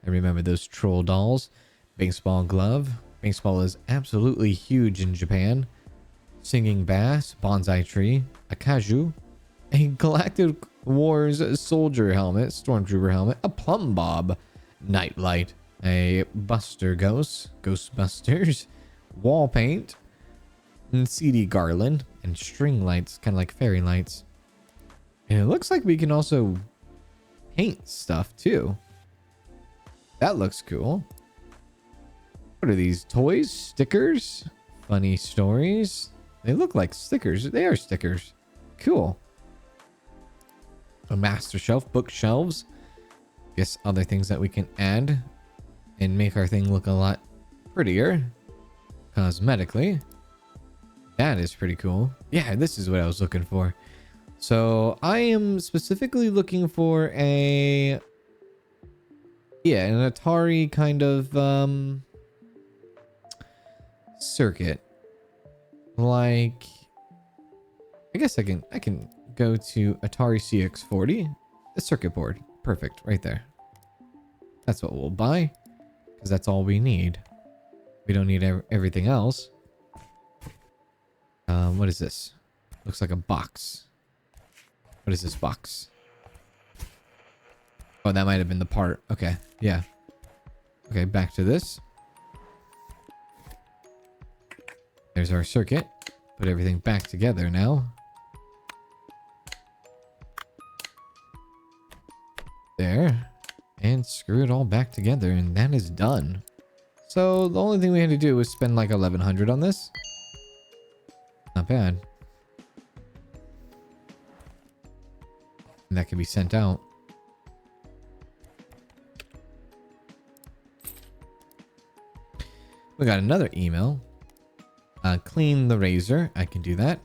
I remember those troll dolls. Baseball glove. Baseball is absolutely huge in Japan. Singing bass. Bonsai tree. A kaju. A Galactic Wars soldier helmet. Stormtrooper helmet. A plumb bob. Nightlight. A Buster Ghost. Ghostbusters. Wall paint. And CD garland. And string lights. Kind of like fairy lights. And it looks like we can also paint stuff too. That looks cool. What are these? Toys? Stickers? Funny stories? They look like stickers. They are stickers. Cool. A master shelf. Bookshelves. Guess other things that we can add and make our thing look a lot prettier cosmetically. That is pretty cool. Yeah, this is what I was looking for. So I am specifically looking for a, yeah, an Atari kind of circuit. Like, I guess I can go to Atari CX40, the circuit board. Perfect, right there. That's what we'll buy, because that's all we need. We don't need everything else. What is this? Looks like a box. What is this box? Oh, that might have been the part. Okay. Yeah. Okay, back to this. There's our circuit. Put everything back together now. There. And screw it all back together, and that is done. So the only thing we had to do was spend like 1100 on this. Not bad. And that can be sent out. We got another email. Clean the razor. I can do that.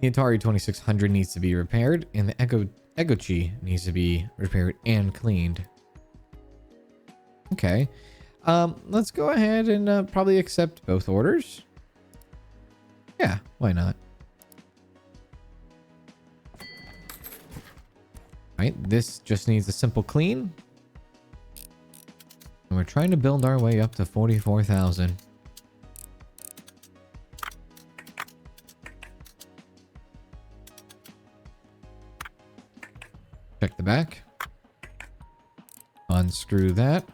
The Atari 2600 needs to be repaired, and the Egochi needs to be repaired and cleaned. Okay. Let's go ahead and probably accept both orders. Yeah, why not? Right, this just needs a simple clean. And we're trying to build our way up to 44,000. Check the back. Unscrew that.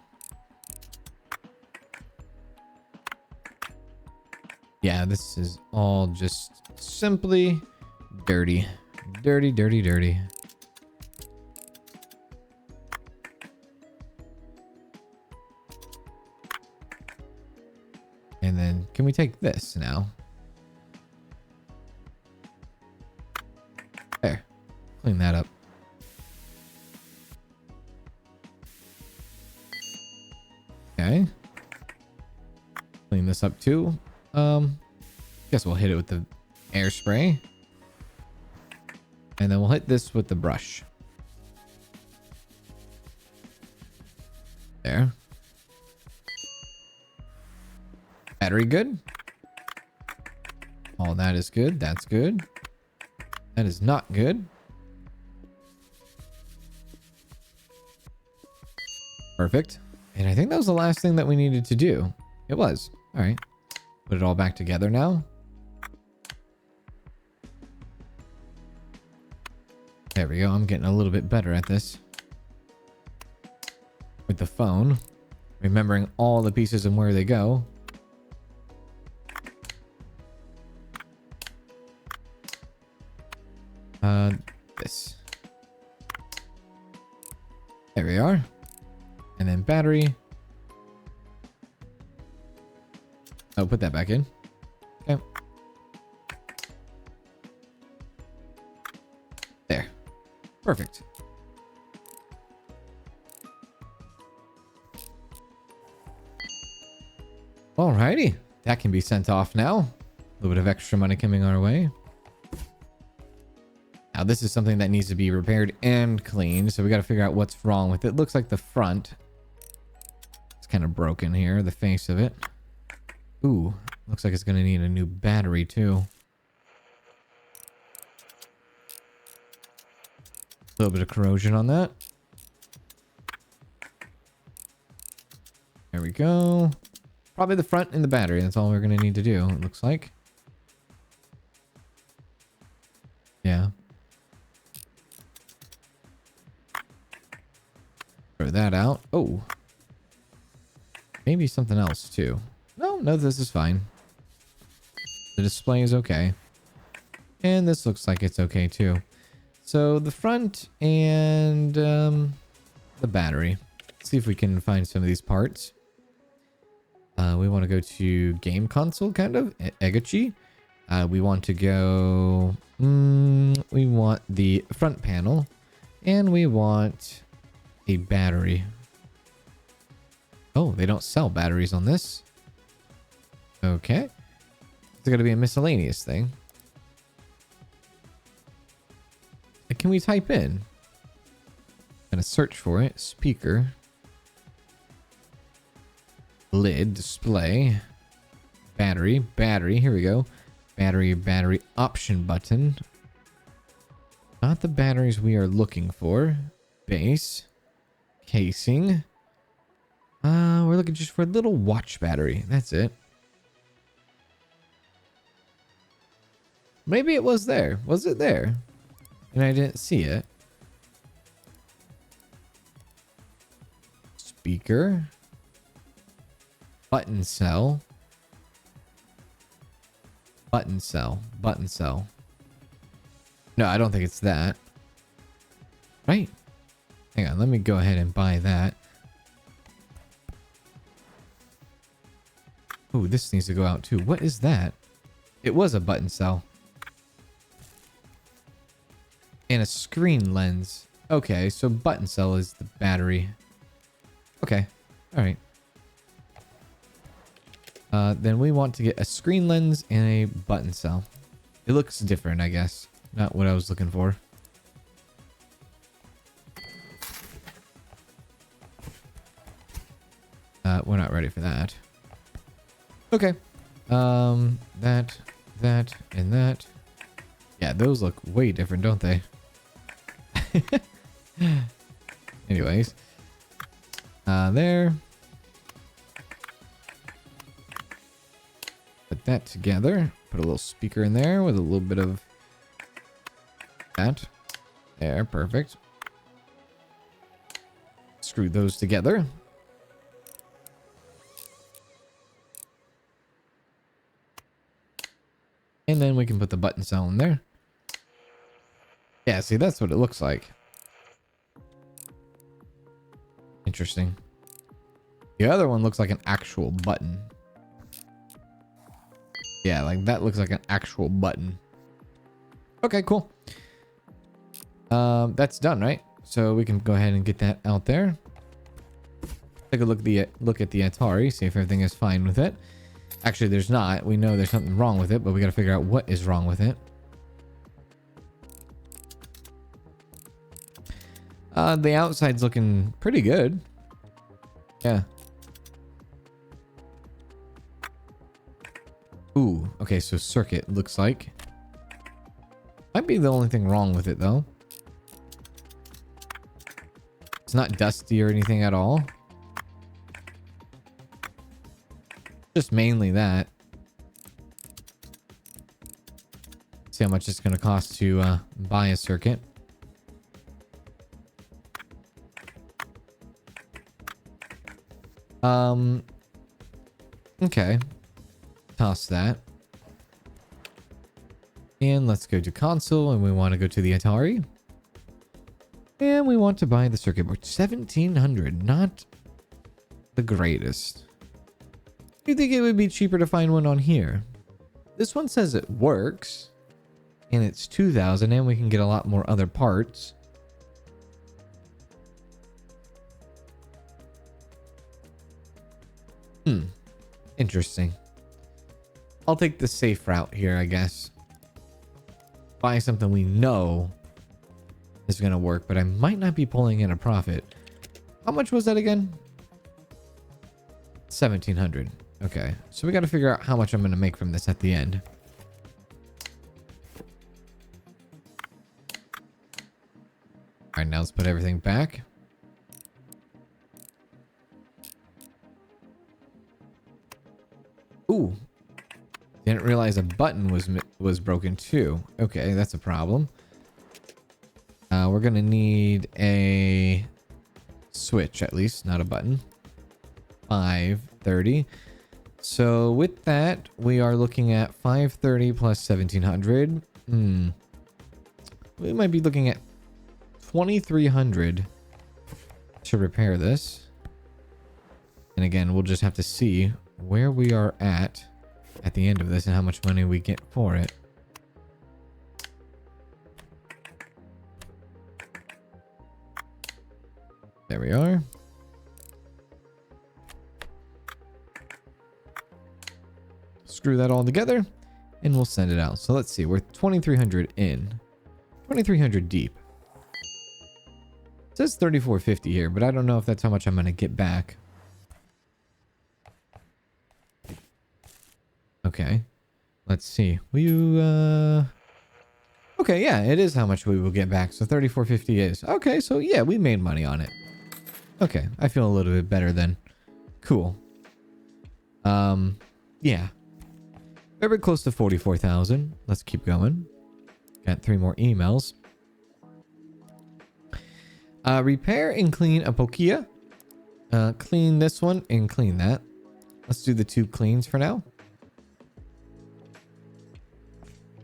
Yeah, this is all just simply dirty. Dirty, dirty, dirty. And then, can we take this now? There. Clean that up. Okay. Clean this up too. Guess we'll hit it with the air spray. And then we'll hit this with the brush. There. Battery good. All that is good. That's good. That is not good. Perfect. And I think that was the last thing that we needed to do. It was. All right. Put it all back together now. There we go. I'm getting a little bit better at this. With the phone. Remembering all the pieces and where they go. This. There we are. And then battery. Oh, put that back in. Okay. There. Perfect. Alrighty. That can be sent off now. A little bit of extra money coming our way. Now, this is something that needs to be repaired and cleaned, so we got to figure out what's wrong with it. Looks like the front. It's kind of broken here, the face of it. Ooh, looks like it's going to need a new battery, too. A little bit of corrosion on that. There we go. Probably the front and the battery. That's all we're going to need to do, it looks like. Yeah. Throw that out. Oh. Maybe something else too. No, this is fine. The display is okay. And this looks like it's okay too. So the front and the battery. Let's see if we can find some of these parts. We want to go to game console, kind of. Egochi. We want to go... we want the front panel. And we want a battery. Oh, they don't sell batteries on this. Okay. It's going to be a miscellaneous thing. Can we type in? Gonna search for it. Speaker. Lid. Display. Battery. Battery. Here we go. Battery option button. Not the batteries we are looking for. Base. Casing. We're looking just for a little watch battery. That's it. Maybe it was there. Was it there? And I didn't see it. speaker. Button cell. Button cell. Button cell. No, I don't think it's that. Right? Hang on, let me go ahead and buy that. Ooh, this needs to go out too. What is that? It was a button cell. And a screen lens. Okay, so button cell is the battery. Okay, alright. Then we want to get a screen lens and a button cell. It looks different, I guess. Not what I was looking for. We're not ready for that. Okay. That, and that. Yeah, those look way different, don't they? Anyways. There. Put that together. Put a little speaker in there with a little bit of that. There, perfect. Screw those together. And then we can put the button cell in there. Yeah, see, that's what it looks like. Interesting. The other one looks like an actual button. Yeah, like that looks like an actual button. Okay, cool. That's done, right? So we can go ahead and get that out there. Take a look at the Atari, see if everything is fine with it. Actually, there's not. We know there's something wrong with it, but we got to figure out what is wrong with it. The outside's looking pretty good. Yeah. Ooh, okay, so circuit looks like. Might be the only thing wrong with it, though. It's not dusty or anything at all. Just mainly that. See how much it's going to cost to buy a circuit. Okay. Toss that. And let's go to console, and we want to go to the Atari. And we want to buy the circuit board. 1700, not the greatest. Do you think it would be cheaper to find one on here? This one says it works. And it's 2000, and we can get a lot more other parts. Interesting. I'll take the safe route here, I guess. Buy something we know is going to work, but I might not be pulling in a profit. How much was that again? 1700. Okay, so we got to figure out how much I'm going to make from this at the end. All right, now let's put everything back. Ooh. Didn't realize a button was broken too. Okay, that's a problem. We're going to need a switch at least, not a button. 530. So with that, we are looking at 530 plus 1700. We might be looking at 2300 to repair this. And again, we'll just have to see where we are at the end of this and how much money we get for it. There we are. Screw that all together and we'll send it out. So let's see, we're 2300 in, 2300 deep. It says 3450 here, but I don't know if that's how much I'm going to get back. Okay, let's see. Will you, okay, yeah, it is how much we will get back. So 3450 is. Okay, so yeah, we made money on it. Okay, I feel a little bit better then. Cool. Yeah. Very close to 44,000. Let's keep going. Got 3 more emails. Repair and clean a Pokia. Clean this one and clean that. Let's do the 2 cleans for now.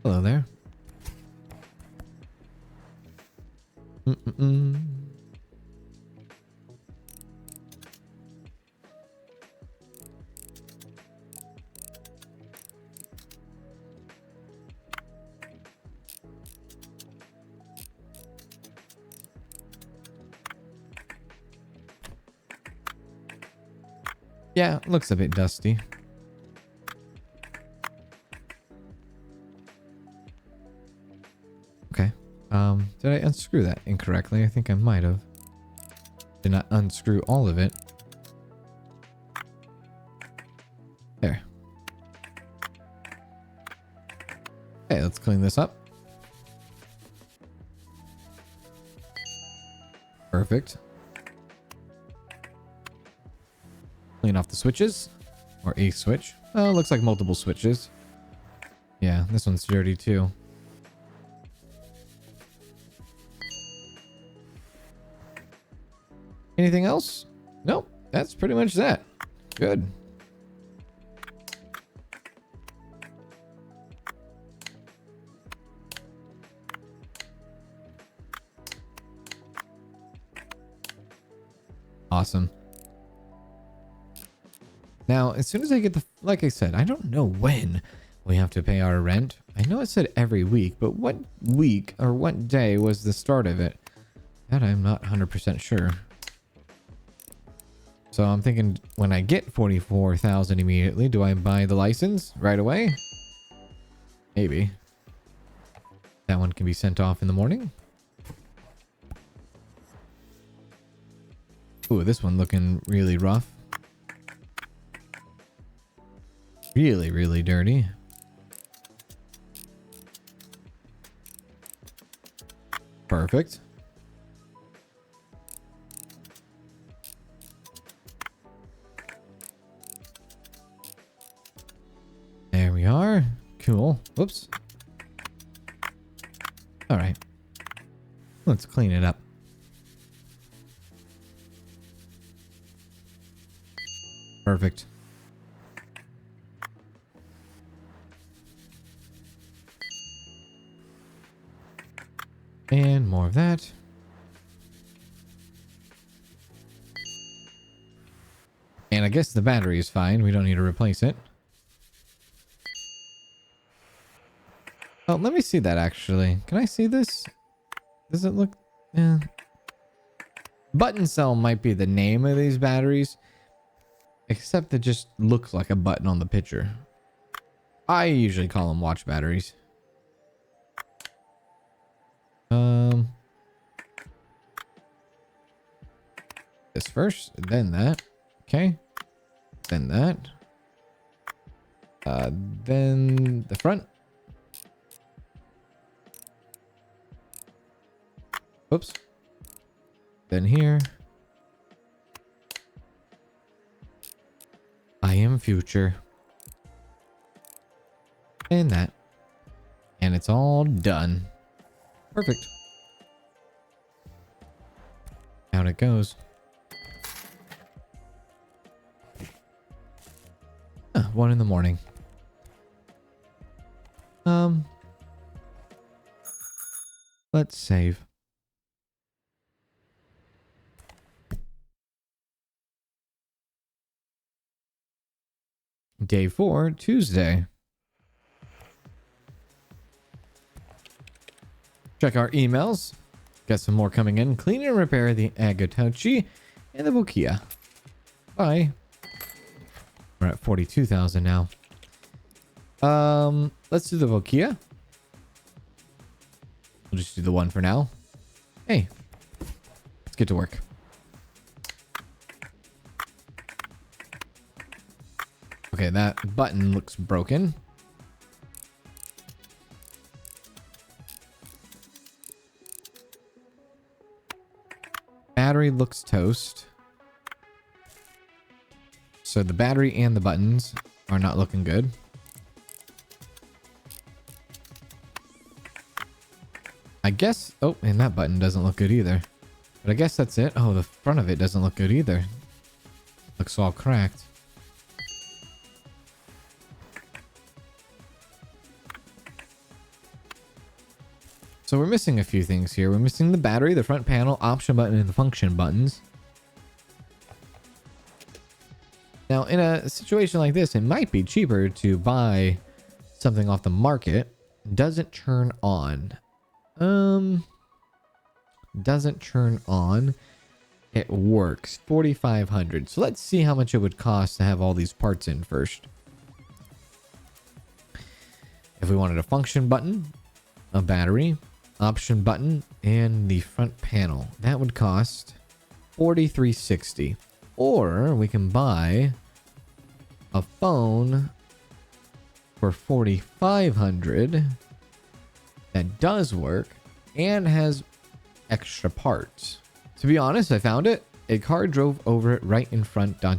Hello there. Yeah, looks a bit dusty. Okay. Did I unscrew that incorrectly? I think I might have. Did not unscrew all of it. There. Okay, let's clean this up. Perfect. Clean off the switches. Or a switch. Oh, looks like multiple switches. Yeah, this one's dirty too. Anything else? Nope. That's pretty much that. Good. Awesome. Now, as soon as I get the... Like I said, I don't know when we have to pay our rent. I know it said every week, but what week or what day was the start of it? That I'm not 100% sure. So I'm thinking when I get 44,000 immediately, do I buy the license right away? Maybe. That one can be sent off in the morning. Ooh, this one looking really rough. Really, really dirty. Perfect. There we are. Cool. Whoops. All right. Let's clean it up. Perfect. And more of that. And I guess the battery is fine. We don't need to replace it. Oh, let me see that actually. Can I see this? Does it look... Yeah. Button cell might be the name of these batteries. Except it just looks like a button on the picture. I usually call them watch batteries. This first, then that. Okay. Then that. Then the front. Oops. Then here. I am future. And that. And it's all done. Perfect. Out it goes. 1 in the morning. Let's save. Day 4, Tuesday. Check our emails. Got some more coming in. Clean and repair the Agatochi and the Vokia. Bye. We're at 42,000 now. Let's do the Vokia. We'll just do the one for now. Hey, let's get to work. Okay, that button looks broken. Battery looks toast. So the battery and the buttons are not looking good. I guess... Oh, and that button doesn't look good either. But I guess that's it. Oh, the front of it doesn't look good either. Looks all cracked. So we're missing a few things here. We're missing the battery, the front panel, option button, and the function buttons. Now, in a situation like this, it might be cheaper to buy something off the market. Doesn't turn on. Doesn't turn on. It works. 4,500. So let's see how much it would cost to have all these parts in first. If we wanted a function button, a battery, option button, and the front panel, that would cost 4,360. Or we can buy a phone for 4,500 that does work and has extra parts. To be honest, I found it. A car drove over it right in front, right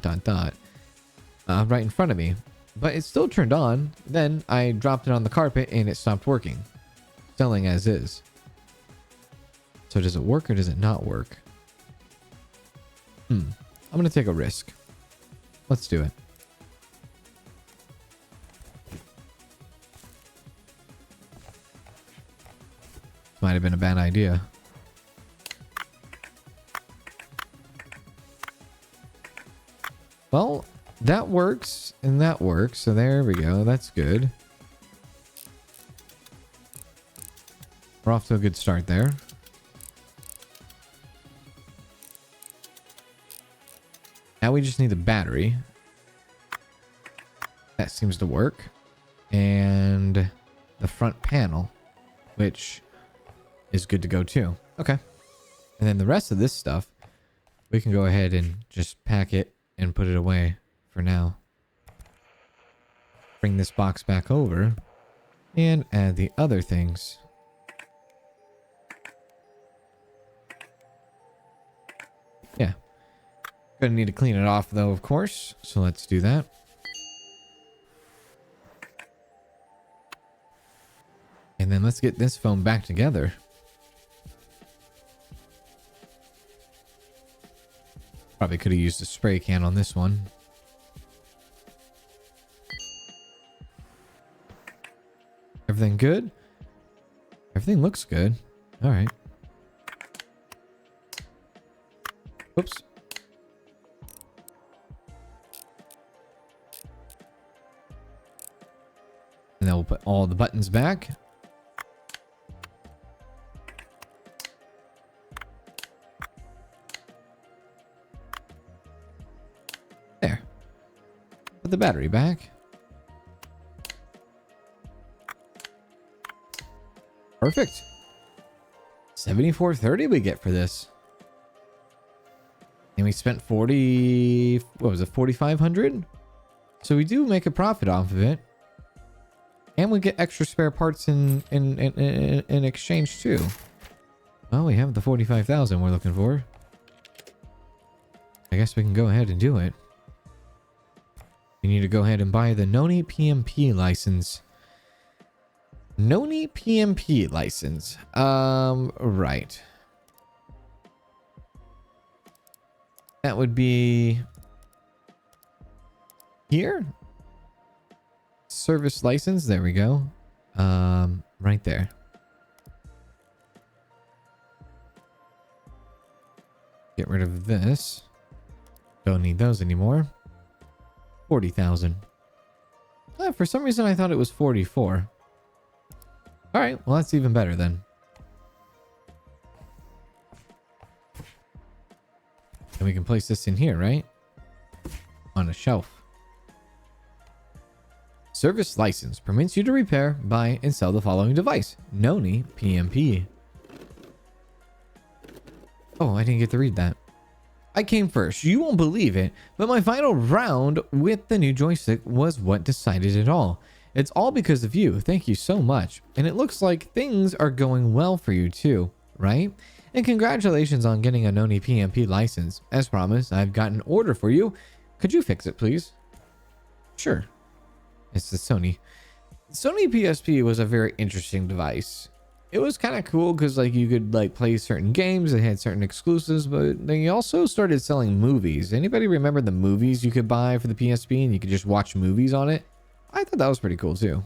in front of me, but it still turned on. Then I dropped it on the carpet and it stopped working. Selling as is. So does it work or does it not work? I'm going to take a risk. Let's do it. Might have been a bad idea. Well, that works and that works. So there we go. That's good. We're off to a good start there. Now we just need the battery. That seems to work. And the front panel, which is good to go too. Okay. And then the rest of this stuff, we can go ahead and just pack it and put it away for now. Bring this box back over and add the other things. Yeah. Gonna need to clean it off though, of course. So let's do that. And then let's get this phone back together. Probably could have used a spray can on this one. Everything good? Everything looks good. All right. Whoops. And then we'll put all the buttons back. There. Put the battery back. Perfect. 74.30 we get for this. And we spent 40, what was it, 4,500? So we do make a profit off of it. And we get extra spare parts in exchange too. Well, we have the 45,000 we're looking for. I guess we can go ahead and do it. We need to go ahead and buy the Noni PMP license. Noni PMP license. Right. That would be here. Service license. There we go. Right there. Get rid of this. Don't need those anymore. 40,000. For some reason I thought it was 44. All right. Well, that's even better then. And we can place this in here, right? On a shelf. Service license permits you to repair, buy, and sell the following device. Noni PMP. Oh, I didn't get to read that. I came first. You won't believe it, but my final round with the new joystick was what decided it all. It's all because of you. Thank you so much. And it looks like things are going well for you too, right? And congratulations on getting a Noni PMP license. As promised, I've got an order for you. Could you fix it, please? Sure. It's the Sony. Sony PSP was a very interesting device. it was kind of cool because like you could like play certain games. They had certain exclusives, but they also started selling movies. Anybody remember the movies you could buy for the PSP and you could just watch movies on it? I thought that was pretty cool too.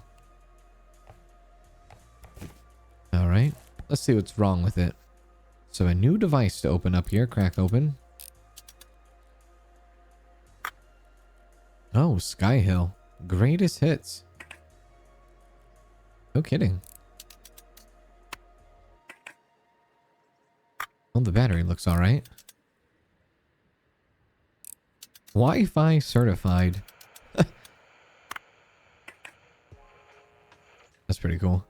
All right, let's see what's wrong with it. So a new device to open up here. Crack open. Oh, Sky Hill. Greatest hits. No kidding. Well, the battery looks all right. Wi-Fi certified. That's pretty cool.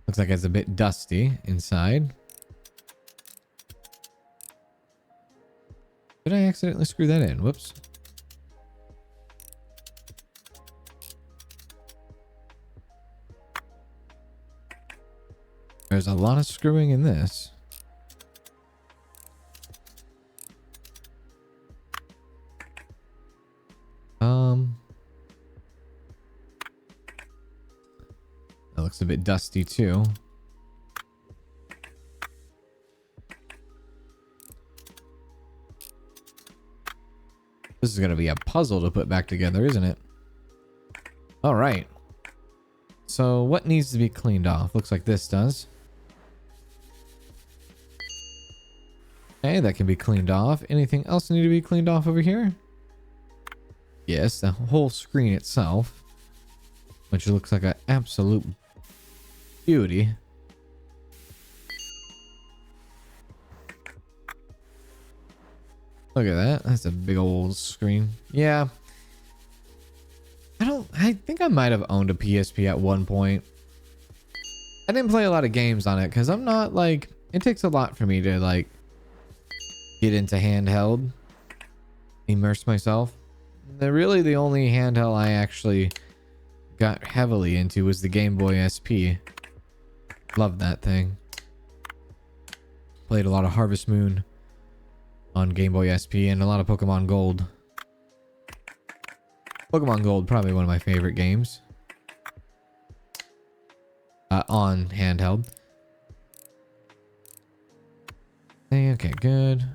Looks like it's a bit dusty inside. Did I accidentally screw that in? Whoops. There's a lot of screwing in this. That looks a bit dusty too. This is going to be a puzzle to put back together, isn't it? All right. So what needs to be cleaned off? Looks like this does. Okay, that can be cleaned off. Anything else need to be cleaned off over here? Yes, the whole screen itself, which looks like an absolute beauty. Look at that. That's a big old screen. Yeah. I think I might have owned a PSP at one point. I didn't play a lot of games on it because I'm not like, it takes a lot for me to like get into handheld, immerse myself. Really the only handheld I actually got heavily into was the Game Boy SP. Loved that thing. Played a lot of Harvest Moon on Game Boy SP and a lot of Pokemon Gold. Pokemon Gold, probably one of my favorite games. On handheld. Okay, good.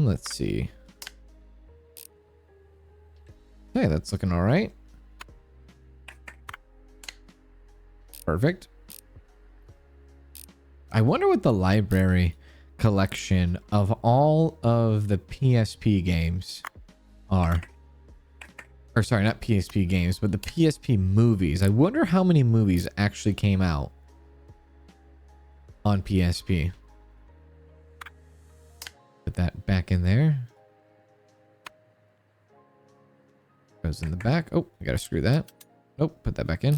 Let's see. Okay, that's looking all right. Perfect. I wonder what the library collection of all of the PSP games are. Or sorry, not PSP games, but the PSP movies. I wonder how many movies actually came out on PSP. Put that back in there. Goes in the back. Oh, I gotta screw that. Nope, put that back in.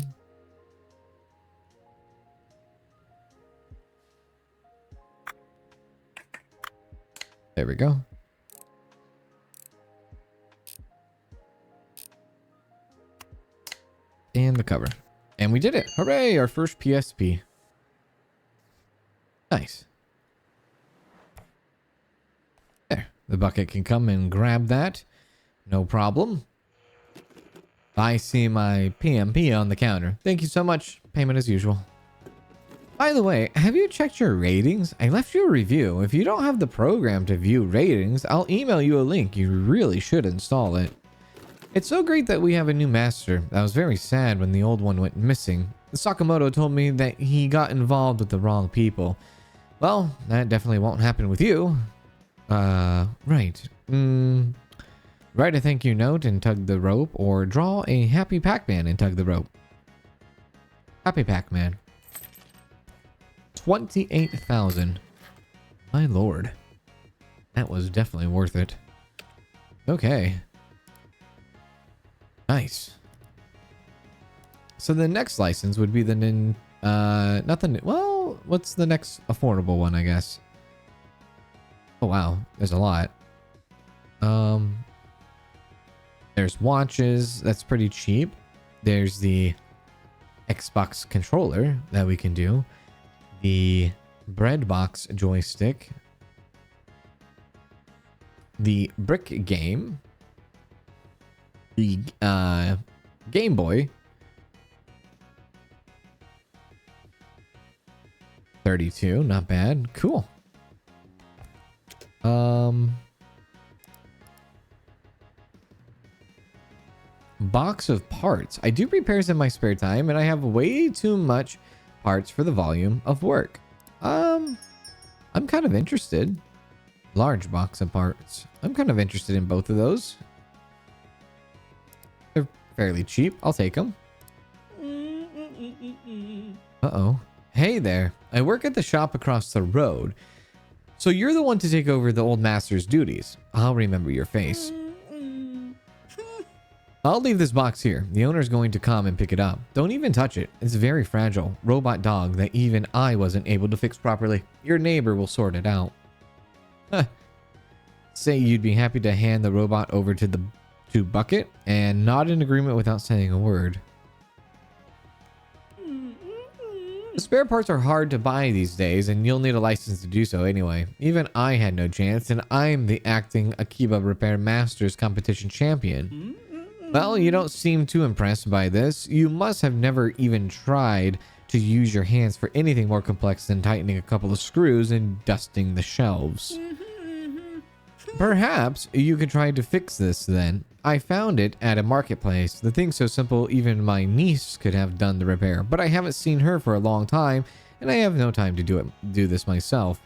There we go. And the cover. And we did it. Hooray, our first PSP. Nice. There. The bucket can come and grab that. No problem. I see my PMP on the counter. Thank you so much. Payment as usual. By the way, have you checked your ratings? I left you a review. If you don't have the program to view ratings, I'll email you a link. You really should install it. It's so great that we have a new master. I was very sad when the old one went missing. Sakamoto told me that he got involved with the wrong people. Well, that definitely won't happen with you. Right. Write a thank you note and tug the rope, or draw a happy Pac-Man and tug the rope. Happy Pac-Man. 28,000. My lord. That was definitely worth it. Okay. Nice. So the next license would be the nothing. Well, what's the next affordable one, I guess? Oh wow, there's a lot. There's watches, that's pretty cheap. There's the Xbox controller that we can do. The bread box joystick. the brick game, the Game Boy, 32, not bad. Cool. Box of parts. I do repairs in my spare time, and I have way too much parts for the volume of work. I'm kind of interested. Large box of parts. I'm kind of interested in both of those. They're fairly cheap. I'll take them. Uh-oh. Hey there. I work at the shop across the road. So you're the one to take over the old master's duties. I'll remember your face. I'll leave this box here. The owner's going to come and pick it up. Don't even touch it. It's very fragile. Robot dog that even I wasn't able to fix properly. Your neighbor will sort it out. Say you'd be happy to hand the robot over to Bucket and nod in agreement without saying a word. The spare parts are hard to buy these days, and you'll need a license to do so anyway. Even I had no chance, and I'm the acting Akiba Repair Masters competition champion. Well, you don't seem too impressed by this. You must have never even tried to use your hands for anything more complex than tightening a couple of screws and dusting the shelves. Perhaps you could try to fix this then. I found it at a marketplace. The thing's so simple even my niece could have done the repair, but I haven't seen her for a long time, and I have no time to do this myself.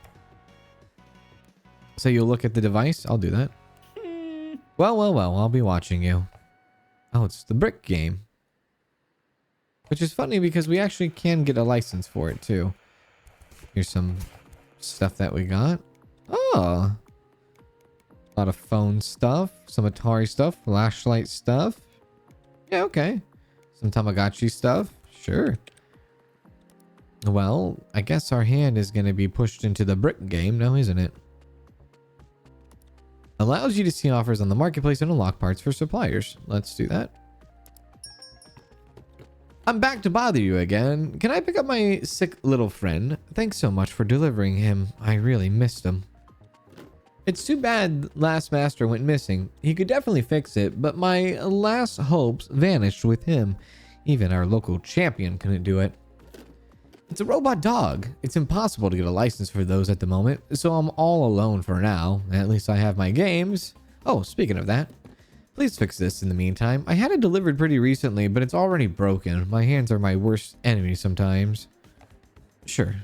So you'll look at the device? I'll do that. Well, I'll be watching you. Oh, it's the brick game. Which is funny because we actually can get a license for it too. Here's some stuff that we got. Oh. A lot of phone stuff. Some Atari stuff. Flashlight stuff. Yeah, okay. Some Tamagotchi stuff. Sure. Well, I guess our hand is going to be pushed into the brick game now, isn't it? Allows you to see offers on the marketplace and unlock parts for suppliers. Let's do that. I'm back to bother you again. Can I pick up my sick little friend? Thanks so much for delivering him. I really missed him. It's too bad last master went missing. He could definitely fix it, but my last hopes vanished with him. Even our local champion couldn't do it. It's a robot dog. It's impossible to get a license for those at the moment, so I'm all alone for now. At least I have my games. Oh, speaking of that, please fix this in the meantime. I had it delivered pretty recently, but it's already broken. My hands are my worst enemy sometimes. Sure.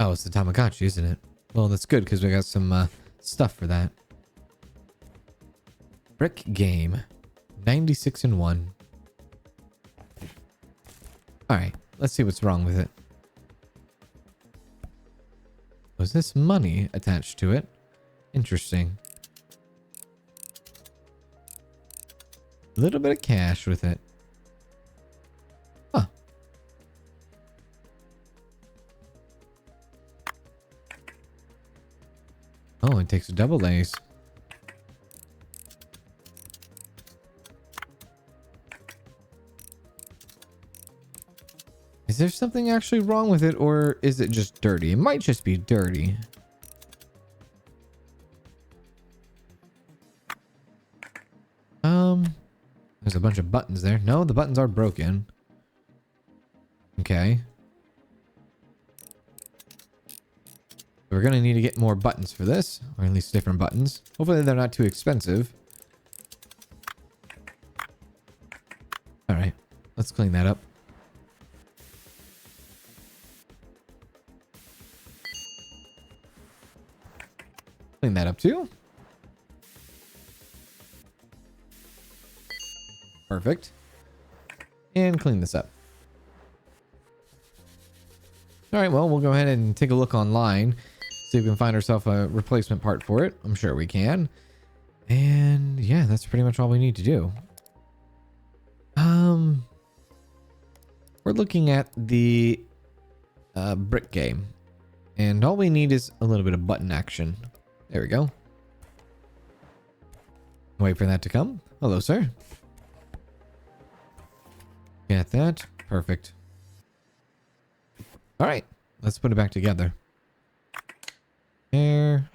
Oh, it's the Tamagotchi, isn't it? Well, that's good because we got some stuff for that. Brick game. 96 and 1. Alright, let's see what's wrong with it. Was this money attached to it? Interesting. A little bit of cash with it. Huh. Oh, it takes double A's. Is there something actually wrong with it, or is it just dirty? It might just be dirty. There's a bunch of buttons there. No, the buttons are broken. Okay. We're gonna need to get more buttons for this, or at least different buttons. Hopefully they're not too expensive. All right, let's clean that up. Clean that up too. Perfect. And clean this up. All right, well, we'll go ahead and take a look online. See if we can find ourselves a replacement part for it. I'm sure we can. And yeah, that's pretty much all we need to do. We're looking at the brick game. And all we need is a little bit of button action. There we go. Wait for that to come. Hello, sir. Get that. Perfect. All right, let's put it back together. There.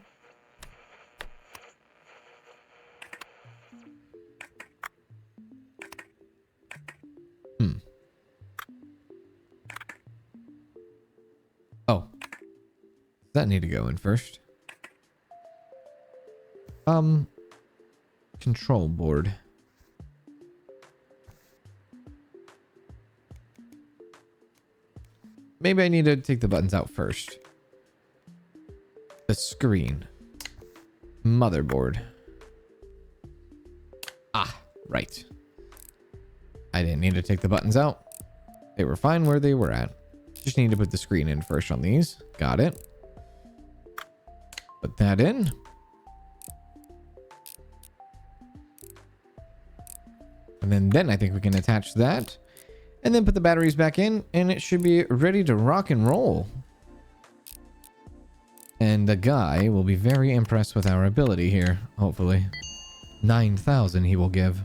Oh. Does that need to go in first? Control board. Maybe I need to take the buttons out first. The screen. Motherboard. Ah, right. I didn't need to take the buttons out. They were fine where they were at. Just need to put the screen in first on these. Got it. Put that in. And then I think we can attach that. And then put the batteries back in. And it should be ready to rock and roll. And the guy will be very impressed with our ability here. Hopefully. 9,000 he will give.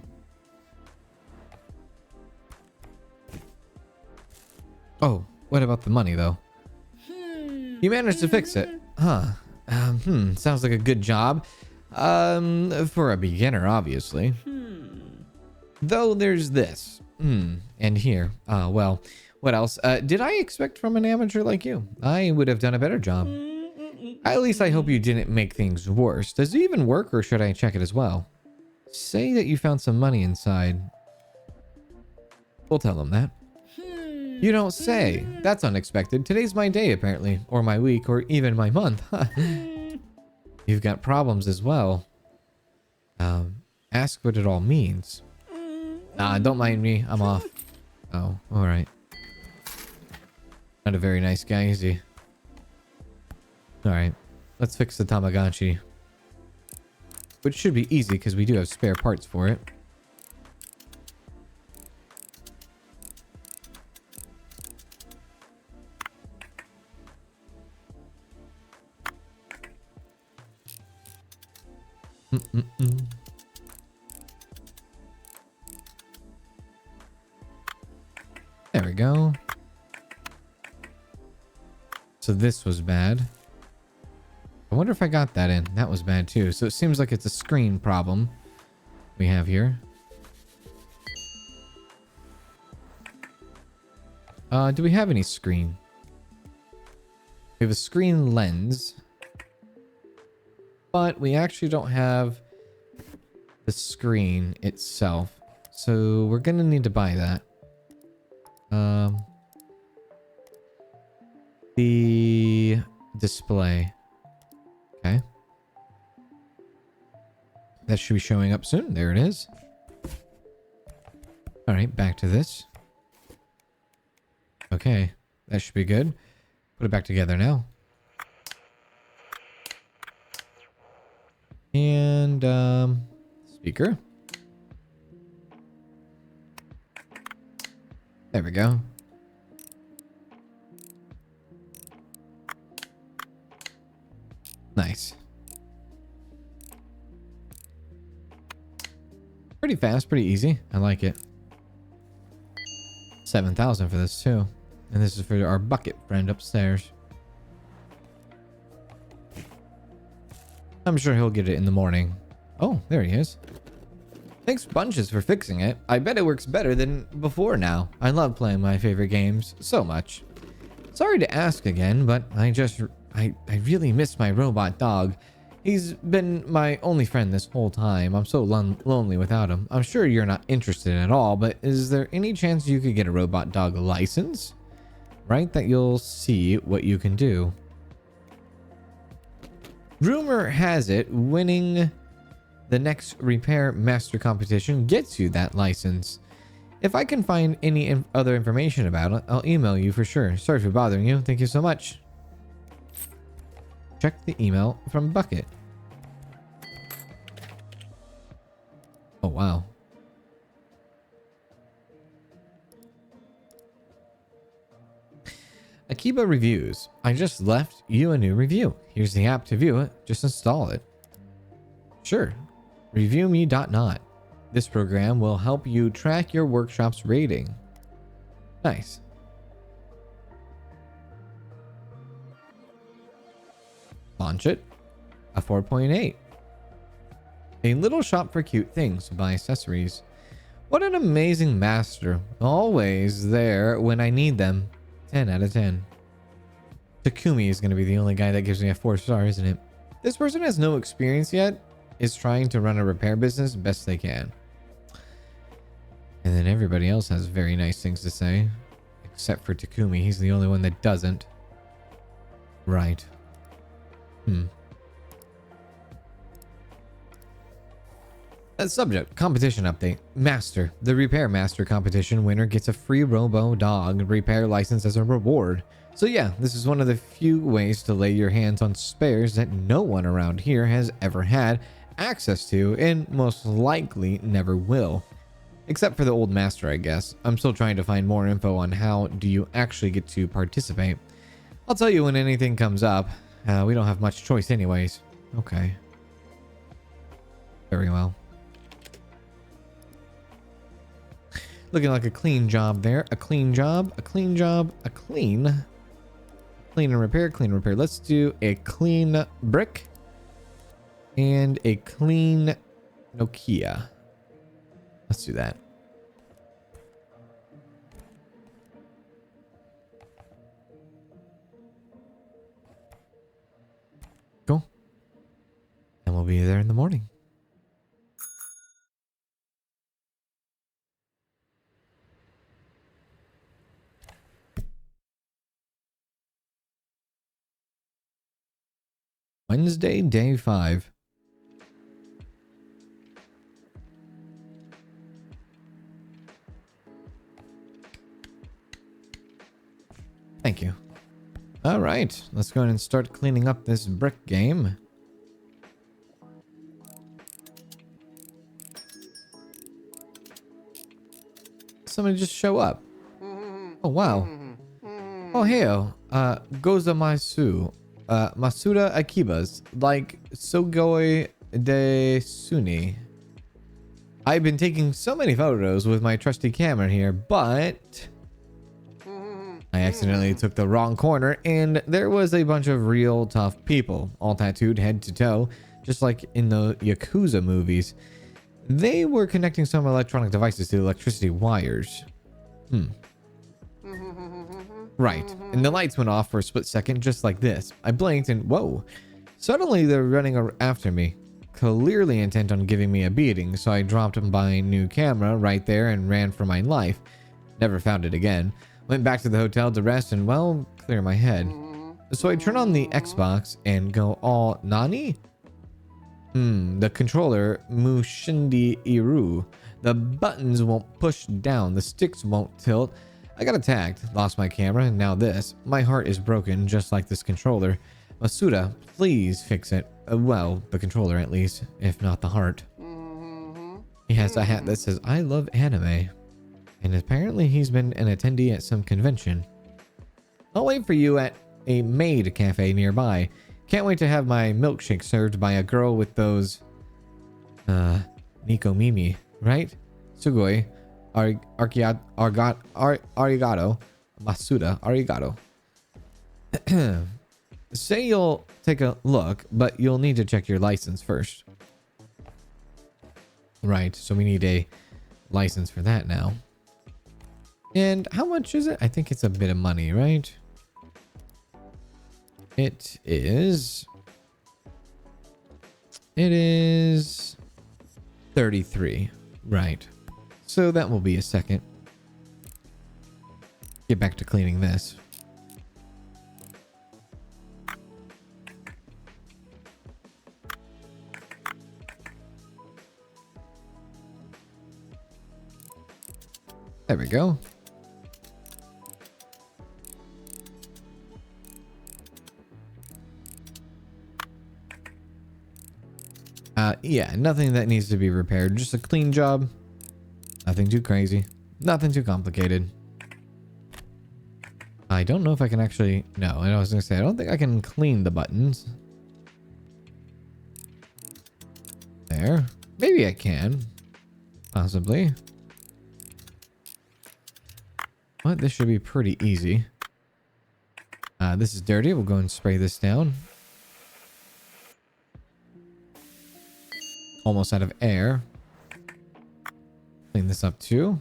Oh, what about the money though? You managed to fix it. Huh. Sounds like a good job. For a beginner, obviously. Though there's this. And here. Well, what else? Did I expect from an amateur like you? I would have done a better job. At least I hope you didn't make things worse. Does it even work, or should I check it as well? Say that you found some money inside. We'll tell them that. You don't say. That's unexpected. Today's my day, apparently. Or my week, or even my month. You've got problems as well. Ask what it all means. Nah, don't mind me. I'm off. Oh, alright. Not a very nice guy, is he? Alright. Let's fix the Tamagotchi. Which should be easy, because we do have spare parts for it. There we go. So this was bad. I wonder if I got that in. That was bad too. So it seems like it's a screen problem we have here. Do we have any screen? We have a screen lens. But we actually don't have the screen itself. So we're going to need to buy that. The display. Okay. That should be showing up soon. There it is. All right, back to this. Okay, that should be good. Put it back together now. And speaker. There we go. Nice. Pretty fast, pretty easy. I like it. 7,000 for this too. And this is for our bucket friend upstairs. I'm sure he'll get it in the morning. Oh, there he is. Thanks bunches for fixing it. I bet it works better than before now. I love playing my favorite games so much. Sorry to ask again, but I really miss my robot dog. He's been my only friend this whole time. I'm so lonely without him. I'm sure you're not interested at all, but is there any chance you could get a robot dog license? Right, that you'll see what you can do. Rumor has it winning the next repair master competition gets you that license. If I can find any other information about it, I'll email you for sure. Sorry for bothering you. Thank you so much. Check the email from Bucket. Oh, wow. Akiba Reviews. I just left you a new review. Here's the app to view it. Just install it. Sure. ReviewMe.not. This program will help you track your workshop's rating. Nice. Launch it. A 4.8. A little shop for cute things. Buy accessories. What an amazing master. Always there when I need them. 10 out of 10. Takumi is going to be the only guy that gives me a 4-star, isn't it? This person has no experience yet. Is trying to run a repair business best they can. And then everybody else has very nice things to say. Except for Takumi. He's the only one that doesn't. Right. Subject. Competition update. Master. The Repair Master competition winner gets a free Robo Dog repair license as a reward. So yeah, this is one of the few ways to lay your hands on spares that no one around here has ever had access to and most likely never will. Except for the old master, I guess. I'm still trying to find more info on how do you actually get to participate. I'll tell you when anything comes up. We don't have much choice anyways. Okay. Very well. Looking like a clean job there. A clean job. A clean job. A clean. Clean and repair. Clean and repair. Let's do a clean brick. And a clean Nokia. Let's do that. Cool. And we'll be there in the morning. Wednesday, day 5. Thank you. All right, let's go ahead and start cleaning up this brick game. Somebody just show up. Oh, wow. Oh, hell. Gozamasu. Masuda Akibas. Like Sogoi de Suni. I've been taking so many photos with my trusty camera here, but I accidentally took the wrong corner and there was a bunch of real tough people, all tattooed head to toe, just like in the Yakuza movies. They were connecting some electronic devices to electricity wires. Right, and the lights went off for a split second just like this. I blinked and whoa, suddenly they're running after me, clearly intent on giving me a beating, so I dropped my new camera right there and ran for my life. Never found it again. Went back to the hotel to rest and, well, clear my head. So I turn on the Xbox and go all Nani? The controller Mushindi Iru. The buttons won't push down, the sticks won't tilt. I got attacked, lost my camera, and now this. My heart is broken just like this controller. Masuda, please fix it. Well, the controller at least, if not the heart. He has a hat that says, I love anime. And apparently he's been an attendee at some convention. I'll wait for you at a maid cafe nearby. Can't wait to have my milkshake served by a girl with those... Nico Mimi, right? Sugoi. Arigato. Masuda. Arigato. Say you'll take a look, but you'll need to check your license first. Right, so we need a license for that now. And how much is it? I think it's a bit of money, right? It is 33, right? So that will be a second. Get back to cleaning this. There we go. Yeah, nothing that needs to be repaired. Just a clean job. Nothing too crazy. Nothing too complicated. I don't know if I can actually... No, I was going to say, I don't think I can clean the buttons. There. Maybe I can. Possibly. But this should be pretty easy. This is dirty. We'll go and spray this down. Almost out of air. Clean this up too.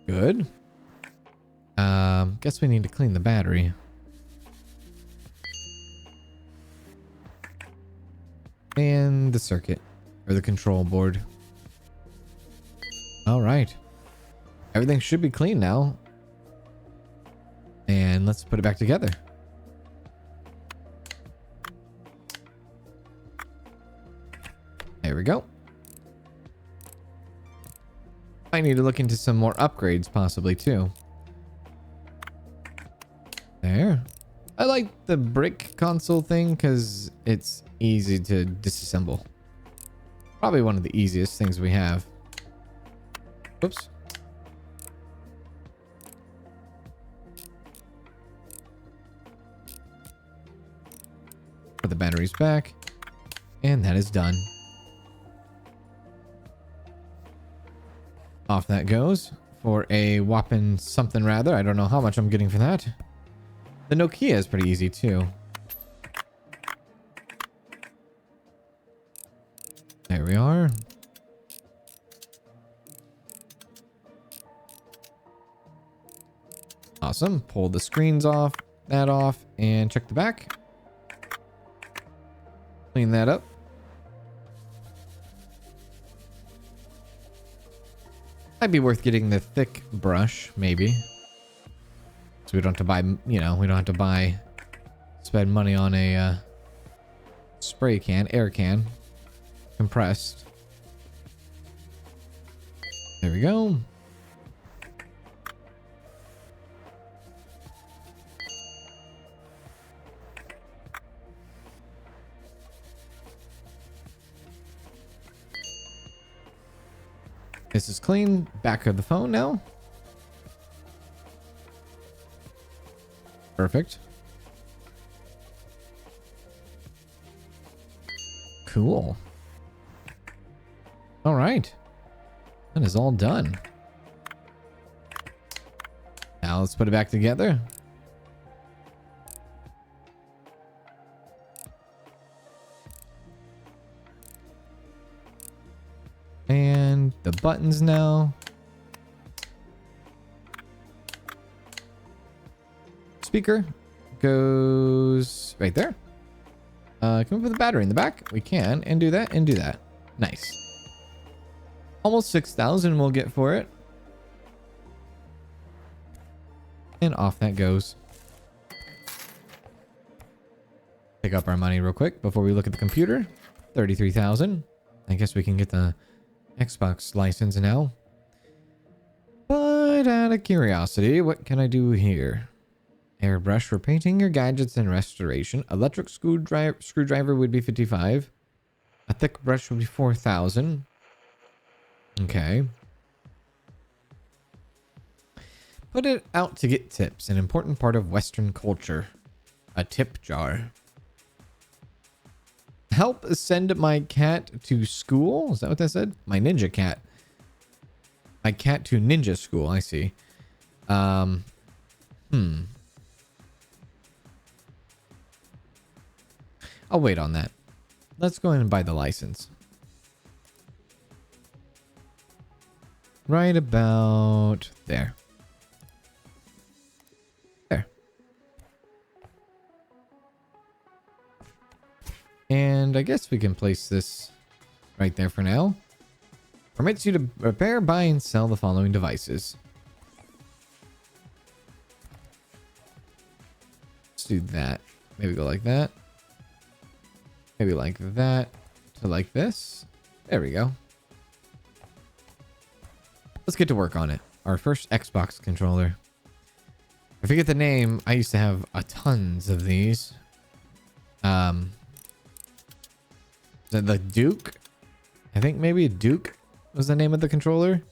Good. Guess we need to clean the battery. And the circuit. Or the control board. Alright. Everything should be clean now. And let's put it back together. There we go. I need to look into some more upgrades possibly too. There. I like the brick console thing because it's easy to disassemble. Probably one of the easiest things we have. Whoops. Put the batteries back. And that is done. Off that goes for a whopping something rather. I don't know how much I'm getting for that. The Nokia is pretty easy too. There we are. Awesome. Pull the screens off, that off, and check the back. Clean that up. Might be worth getting the thick brush, maybe. So we don't have to buy, you know, we don't have to buy, spend money on a spray can, air can, compressed. There we go. This is clean. Back of the phone now. Perfect. Cool. All right. That is all done. Now let's put it back together. And the buttons now. Speaker goes right there. Can we put the battery in the back? We can, and do that, and do that. Nice. Almost 6,000 we'll get for it. And off that goes. Pick up our money real quick before we look at the computer. 33,000. I guess we can get the Xbox license now. But out of curiosity, what can I do here? Airbrush for painting your gadgets and restoration. Electric screwdriver would be 55. A thick brush would be 4,000. Okay. Put it out to get tips. An important part of Western culture. A tip jar. Help send my cat to school? Is that what that said? My ninja cat. My cat to ninja school. I see. I'll wait on that. Let's go ahead and buy the license. Right about there. There. And I guess we can place this right there for now. Permits you to repair, buy, and sell the following devices. Let's do that. Maybe go like that. Maybe like that to like this. There we go. Let's get to work on it. Our first Xbox controller. I forget the name. I used to have a tons of these. The Duke? I think maybe Duke was the name of the controller.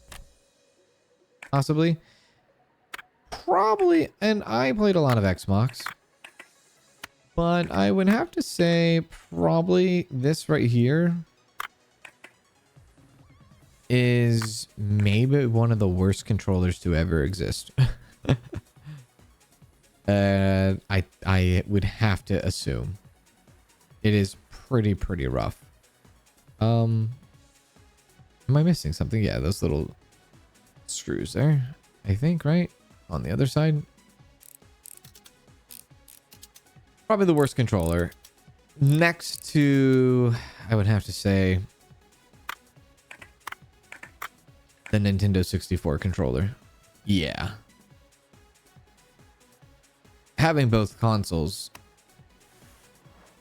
Possibly. Probably. And I played a lot of Xbox. But I would have to say probably this right here is maybe one of the worst controllers to ever exist. I would have to assume. It is pretty rough. Am I missing something? Yeah, those little screws there, I think, right? On the other side. Probably the worst controller. Next to, I would have to say, the Nintendo 64 controller. Yeah. Having both consoles,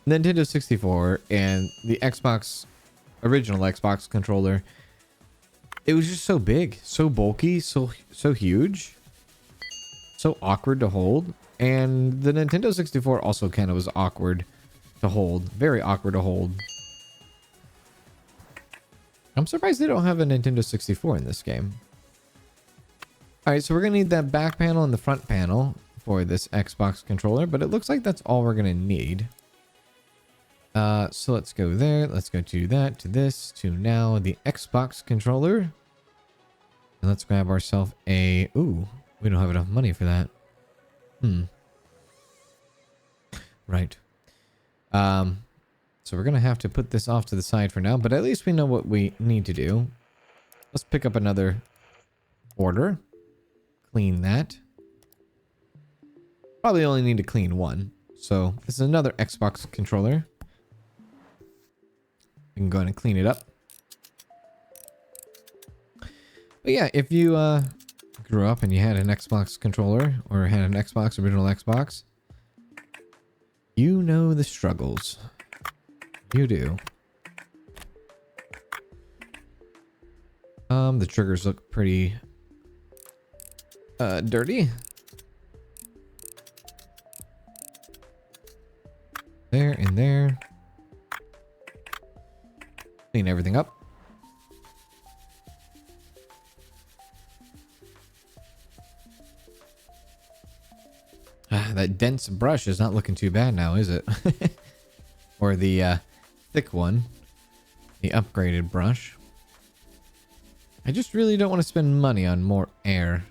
Nintendo 64 and the Xbox, original Xbox controller, it was just so big, so bulky, so huge, so awkward to hold. And the Nintendo 64 also kind of was awkward to hold, very awkward to hold. I'm surprised they don't have a Nintendo 64 in this game. All right, so we're gonna need that back panel and the front panel for this Xbox controller, but it looks like that's all we're gonna need. So let's go there. Let's go to that, to this, to now the Xbox controller. And let's grab ourselves a... Ooh, we don't have enough money for that. Right. So we're going to have to put this off to the side for now, but at least we know what we need to do. Let's pick up another order. Clean that. Probably only need to clean one. So this is another Xbox controller. We can go ahead and clean it up. But yeah, if you grew up and you had an Xbox controller or had an Xbox, original Xbox, you know the struggles. You do. The triggers look pretty dirty. There and there. Clean everything up. That dense brush is not looking too bad now, is it? Or the thick one. The upgraded brush. I just really don't want to spend money on more air.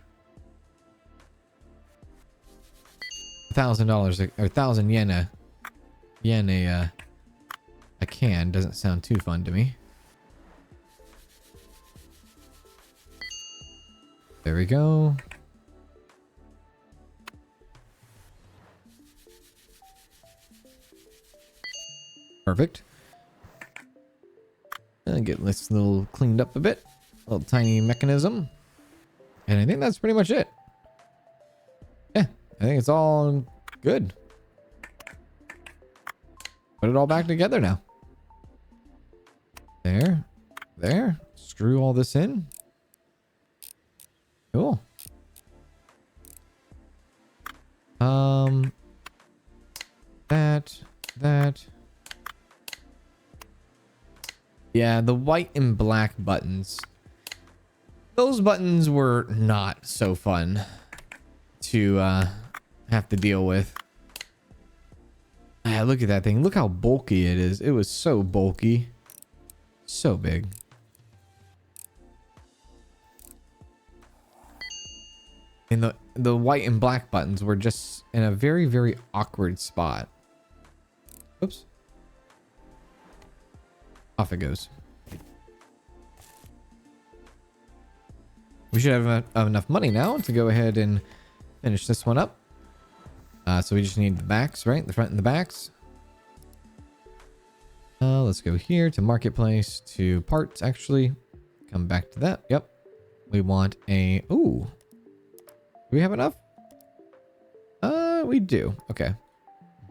$1,000 or 1,000 yen a can doesn't sound too fun to me. There we go. Perfect. And get this little cleaned up a bit. Little tiny mechanism. And I think that's pretty much it. Yeah, I think it's all good. Put it all back together now. There. There. Screw all this in. Cool. That. Yeah, the white and black buttons. Those buttons were not so fun to have to deal with. Ah, look at that thing. Look how bulky it is. It was so bulky. So big. And the white and black buttons were just in a very awkward spot. Oops. Off it goes. We should have enough money now to go ahead and finish this one up. So we just need the backs, right? The front and the backs. Let's go here to marketplace, to parts, actually. Come back to that. Yep. We want a... Ooh. Do we have enough? We do. Okay.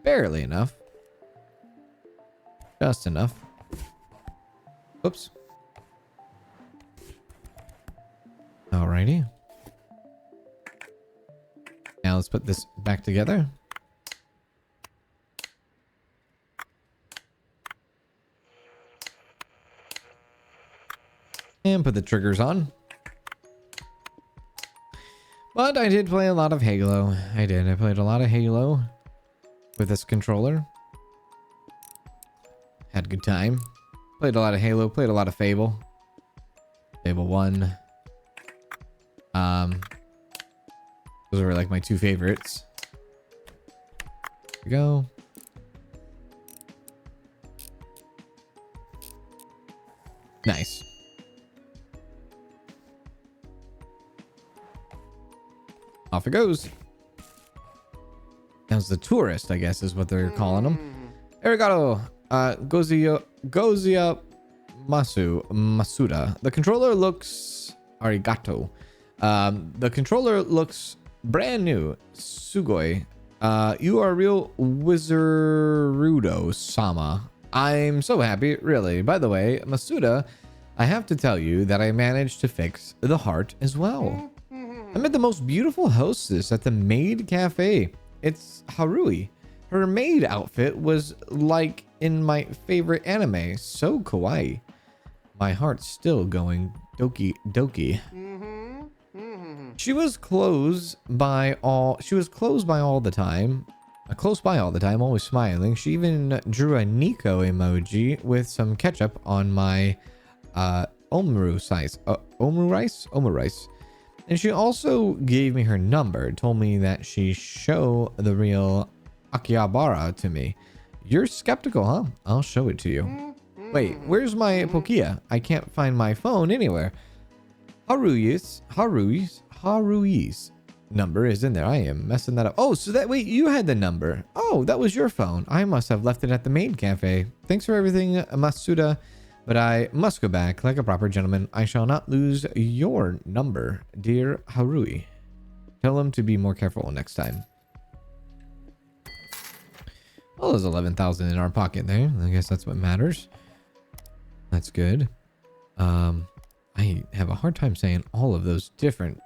Barely enough. Just enough. Oops. Alrighty. Now let's put this back together. And put the triggers on. But I did play a lot of Halo. I did. I played a lot of Halo with this controller. Had a good time. Played a lot of Halo. Played a lot of Fable. Fable 1. Those were like my two favorites. There we go. Nice. Off it goes. That's the tourist, I guess, is what they're calling him. Arigato. Gozia Masuda. The controller looks... Arigato. The controller looks brand new. Sugoi. You are a real Wizardudo-sama. I'm so happy, really. By the way, Masuda, I have to tell you that I managed to fix the heart as well. I met the most beautiful hostess at the Maid Cafe. It's Harui. Her maid outfit was like in my favorite anime. So kawaii. My heart's still going doki doki. She was close by all the time. Close by all the time, always smiling. She even drew a Nico emoji with some ketchup on my omu rice. And she also gave me her number, told me that she show the real Akihabara to me. You're skeptical, huh? I'll show it to you. Wait, where's my Pokia? I can't find my phone anywhere. Harui's number is in there. I am messing that up. Oh, so that, wait, you had the number. Oh, that was your phone. I must have left it at the Maid Cafe. Thanks for everything, Masuda. But I must go back like a proper gentleman. I shall not lose your number, dear Harui. Tell him to be more careful next time. Well, there's 11,000 in our pocket there. I guess that's what matters. That's good. I have a hard time saying all of those different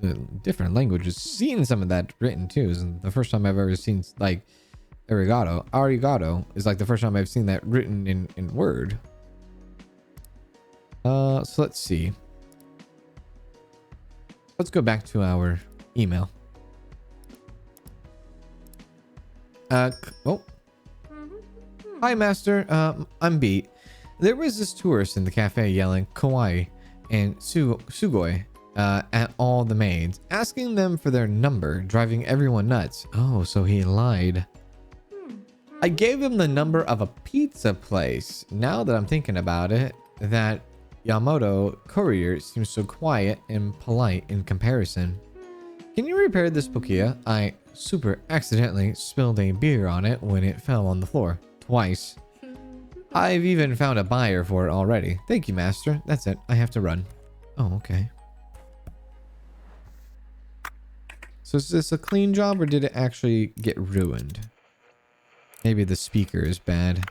languages. Seeing some of that written too is the first time I've ever seen, like, arigato is like the first time I've seen that written in Word. So let's see. Let's go back to our email. Oh. Hi, Master. I'm beat. There was this tourist in the cafe yelling kawaii and sugoi at all the maids, asking them for their number, driving everyone nuts. Oh, so he lied. I gave him the number of a pizza place. Now that I'm thinking about it, that Yamato courier seems so quiet and polite in comparison. Can you repair this Pokia? I super accidentally spilled a beer on it when it fell on the floor. Twice. I've even found a buyer for it already. Thank you, Master. That's it. I have to run. Oh, okay. So is this a clean job or did it actually get ruined? Maybe the speaker is bad.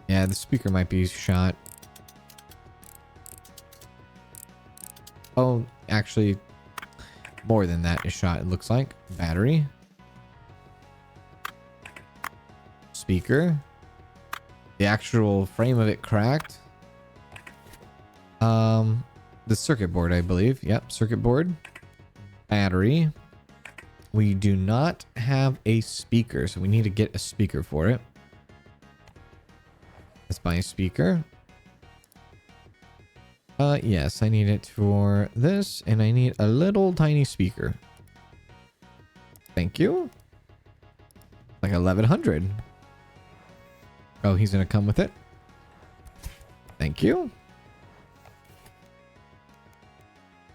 Yeah, the speaker might be shot. Oh, actually, more than that is shot, it looks like. Battery. Speaker. The actual frame of it cracked. The circuit board, I believe. Yep, circuit board. Battery. We do not have a speaker, so we need to get a speaker for it. Let's buy a speaker. Yes, I need it for this, and I need a little tiny speaker. Thank you. Like 1100. Oh, he's gonna come with it. Thank you.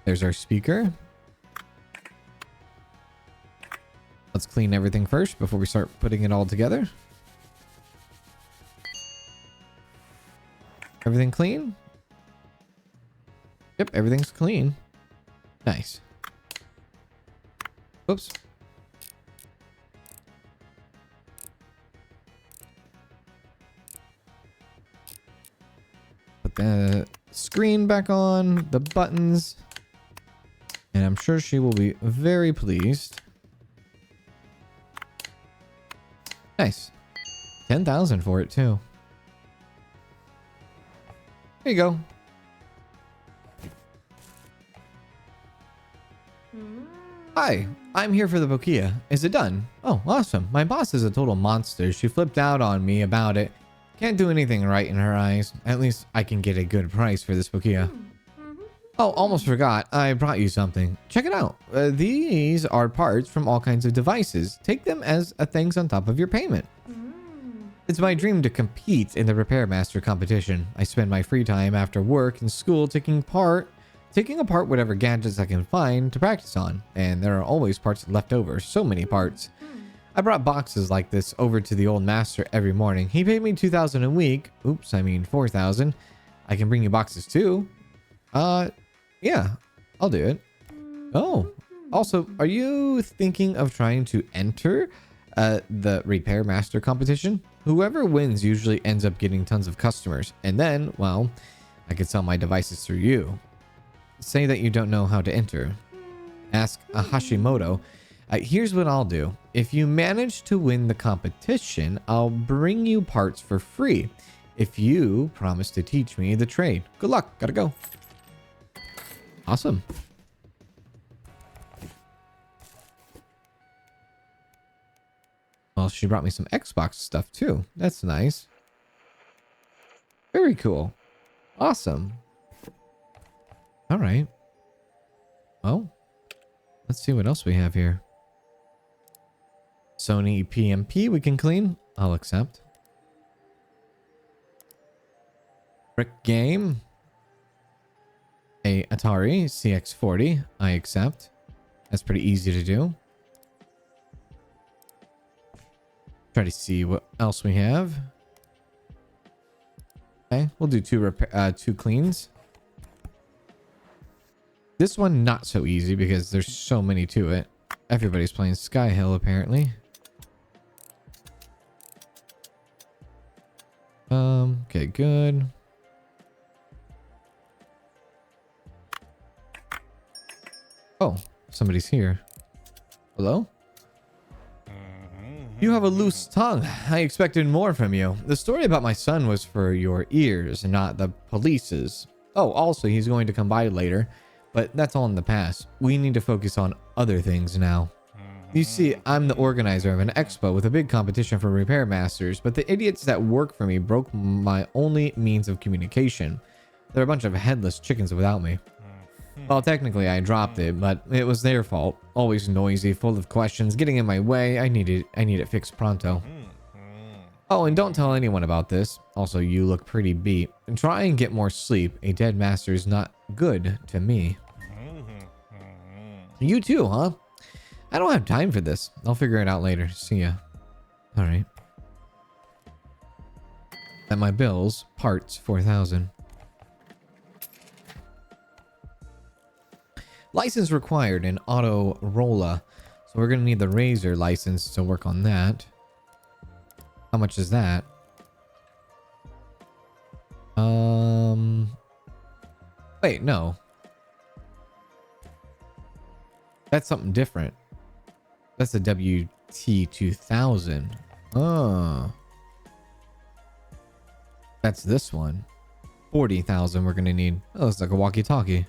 There's our speaker. Let's clean everything first before we start putting it all together. Everything clean? Yep, everything's clean. Nice. Oops. Put the screen back on, the buttons, and I'm sure she will be very pleased. Nice. 10,000 for it too. There you go. Hi, I'm here for the Pokia. Is it done? Oh, awesome. My boss is a total monster. She flipped out on me about it. Can't do anything right in her eyes. At least I can get a good price for this Pokia. Oh, almost forgot. I brought you something. Check it out. These are parts from all kinds of devices. Take them as a thanks on top of your payment. It's my dream to compete in the Repair Master competition. I spend my free time after work and school taking apart whatever gadgets I can find to practice on, and there are always parts left over. So many parts. I brought boxes like this over to the old master every morning. He paid me 2,000 a week. Oops, I mean 4,000. I can bring you boxes too. Yeah, I'll do it. Oh, also, are you thinking of trying to enter the Repair Master competition? Whoever wins usually ends up getting tons of customers, and then, well, I could sell my devices through you. Say that you don't know how to enter. Ask a Hashimoto. Here's what I'll do. If you manage to win the competition, I'll bring you parts for free. If you promise to teach me the trade. Good luck. Gotta go. Awesome. Well, she brought me some Xbox stuff too. That's nice. Very cool. Awesome. All right. Well, let's see what else we have here. Sony PMP we can clean. I'll accept. Brick game. A Atari CX40. I accept. That's pretty easy to do. Try to see what else we have. Okay, we'll do two cleans. This one not so easy because there's so many to it. Everybody's playing Sky Hill apparently. Okay, good. Oh, somebody's here. Hello? You have a loose tongue. I expected more from you. The story about my son was for your ears, not the police's. Oh, also, he's going to come by later, but that's all in the past. We need to focus on other things now. You see, I'm the organizer of an expo with a big competition for repair masters, but the idiots that work for me broke my only means of communication. They're a bunch of headless chickens without me. Well, technically I dropped it, but it was their fault. Always noisy, full of questions, getting in my way. I need it fixed pronto. Oh, and don't tell anyone about this. Also, you look pretty beat. And try and get more sleep. A dead master is not good to me. You too, huh? I don't have time for this. I'll figure it out later. See ya. Alright. And my bills, parts, 4,000. License required in Autorola. So we're going to need the Razor license to work on that. How much is that? Wait, no. That's something different. That's a WT2000. Oh. That's this one. 40,000 we're going to need. Oh, it's like a walkie-talkie.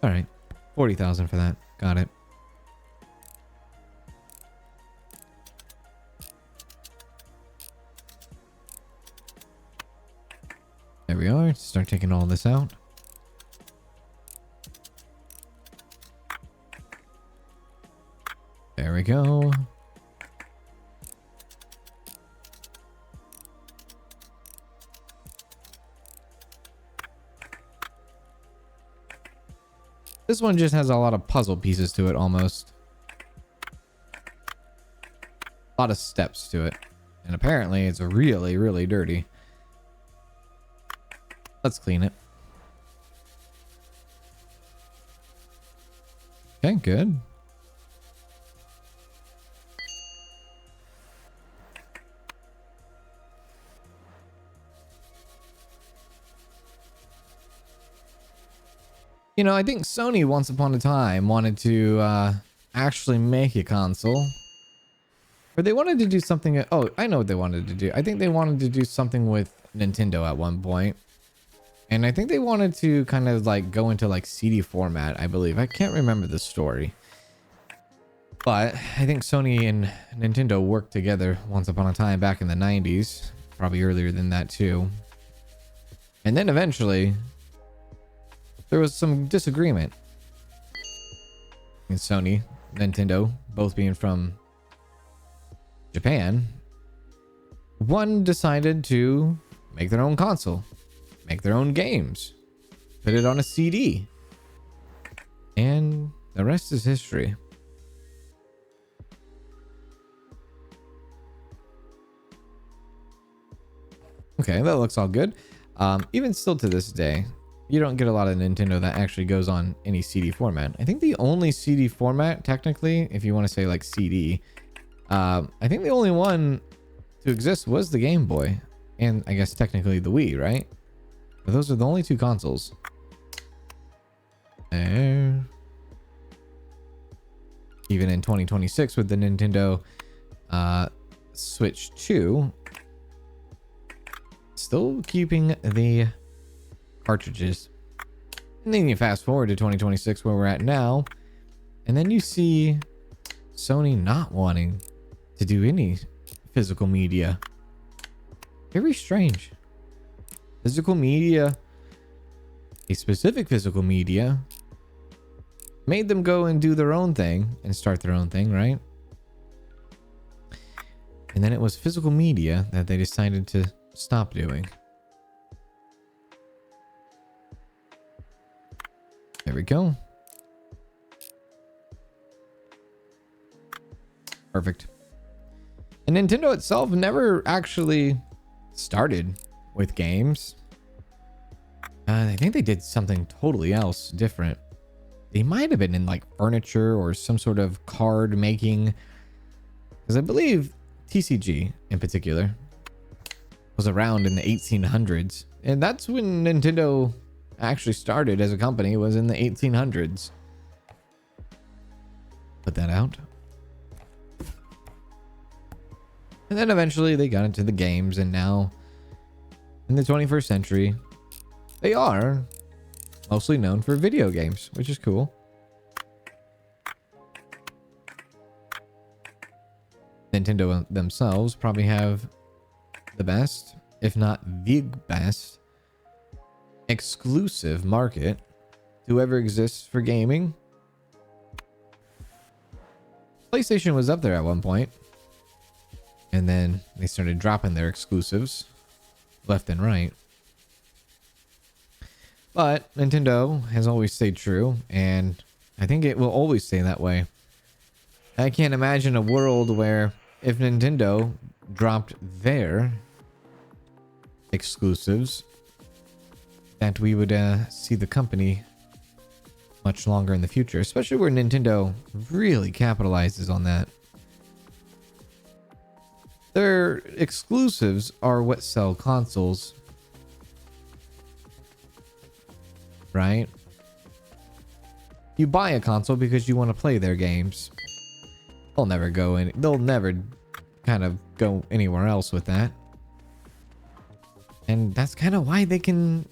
All right, 40,000 for that. Got it. There we are. Start taking all this out. There we go. This one just has a lot of puzzle pieces to it almost. A lot of steps to it. And apparently it's really, really dirty. Let's clean it. Okay, good. You know, I think Sony once upon a time wanted to actually make a console. Or they wanted to do something. Oh, I know what they wanted to do. I think they wanted to do something with Nintendo at one point. And I think they wanted to kind of like go into like CD format, I believe. I can't remember the story. But I think Sony and Nintendo worked together once upon a time back in the 90s. Probably earlier than that too. And then eventually there was some disagreement. And Sony, Nintendo, both being from Japan. one decided to make their own console, make their own games, put it on a CD, and the rest is history. Okay, that looks all good. Even still to this day, you don't get a lot of Nintendo that actually goes on any CD format. I think the only CD format, technically, if you want to say like CD, I think the only one to exist was the Game Boy. And I guess technically the Wii, right? But those are the only two consoles. Even in 2026 with the Nintendo Switch 2, still keeping the cartridges. And then you fast forward to 2026 where we're at now, and then you see Sony not wanting to do any physical media. Very strange. Physical media, a specific physical media, made them go and do their own thing and start their own thing, right? And then it was physical media that they decided to stop doing. There we go. Perfect. And Nintendo itself never actually started with games. I think they did something totally else different. They might have been in like furniture or some sort of card making, because I believe TCG in particular was around in the 1800s, and that's when Nintendo actually started as a company, was in the 1800s. Put that out. And then eventually they got into the games, and now in the 21st century they are mostly known for video games, which is cool. Nintendo themselves probably have the best, if not the best, exclusive market to ever exist for gaming. PlayStation was up there at one point, and then they started dropping their exclusives left and right. But Nintendo has always stayed true, and I think it will always stay that way. I can't imagine a world where if Nintendo dropped their exclusives, that we would see the company much longer in the future, especially where Nintendo really capitalizes on that. Their exclusives are what sell consoles, right? You buy a console because you want to play their games. They'll never kind of go anywhere else with that. And that's kind of why they can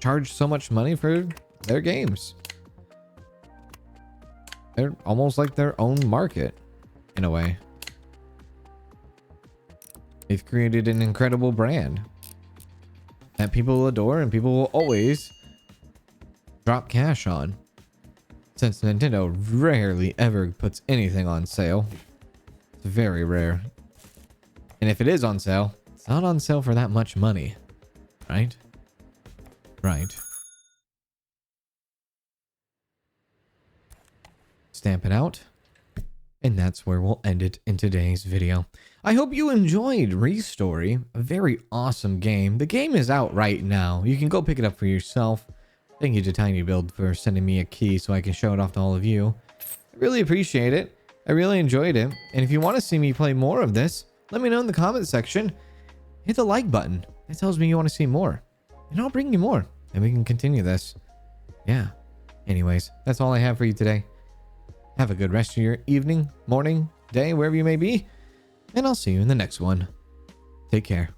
charge so much money for their games. They're almost like their own market in a way. They've created an incredible brand that people adore and people will always drop cash on, since Nintendo rarely ever puts anything on sale. It's very rare. And if it is on sale, it's not on sale for that much money, right? Right. Stamp it out. And that's where we'll end it in today's video. I hope you enjoyed Restory, a very awesome game. The game is out right now. You can go pick it up for yourself. Thank you to TinyBuild for sending me a key so I can show it off to all of you. I really appreciate it. I really enjoyed it. And if you want to see me play more of this, let me know in the comment section. Hit the like button. It tells me you want to see more. And I'll bring you more. And we can continue this. Yeah. Anyways, that's all I have for you today. Have a good rest of your evening, morning, day, wherever you may be. And I'll see you in the next one. Take care.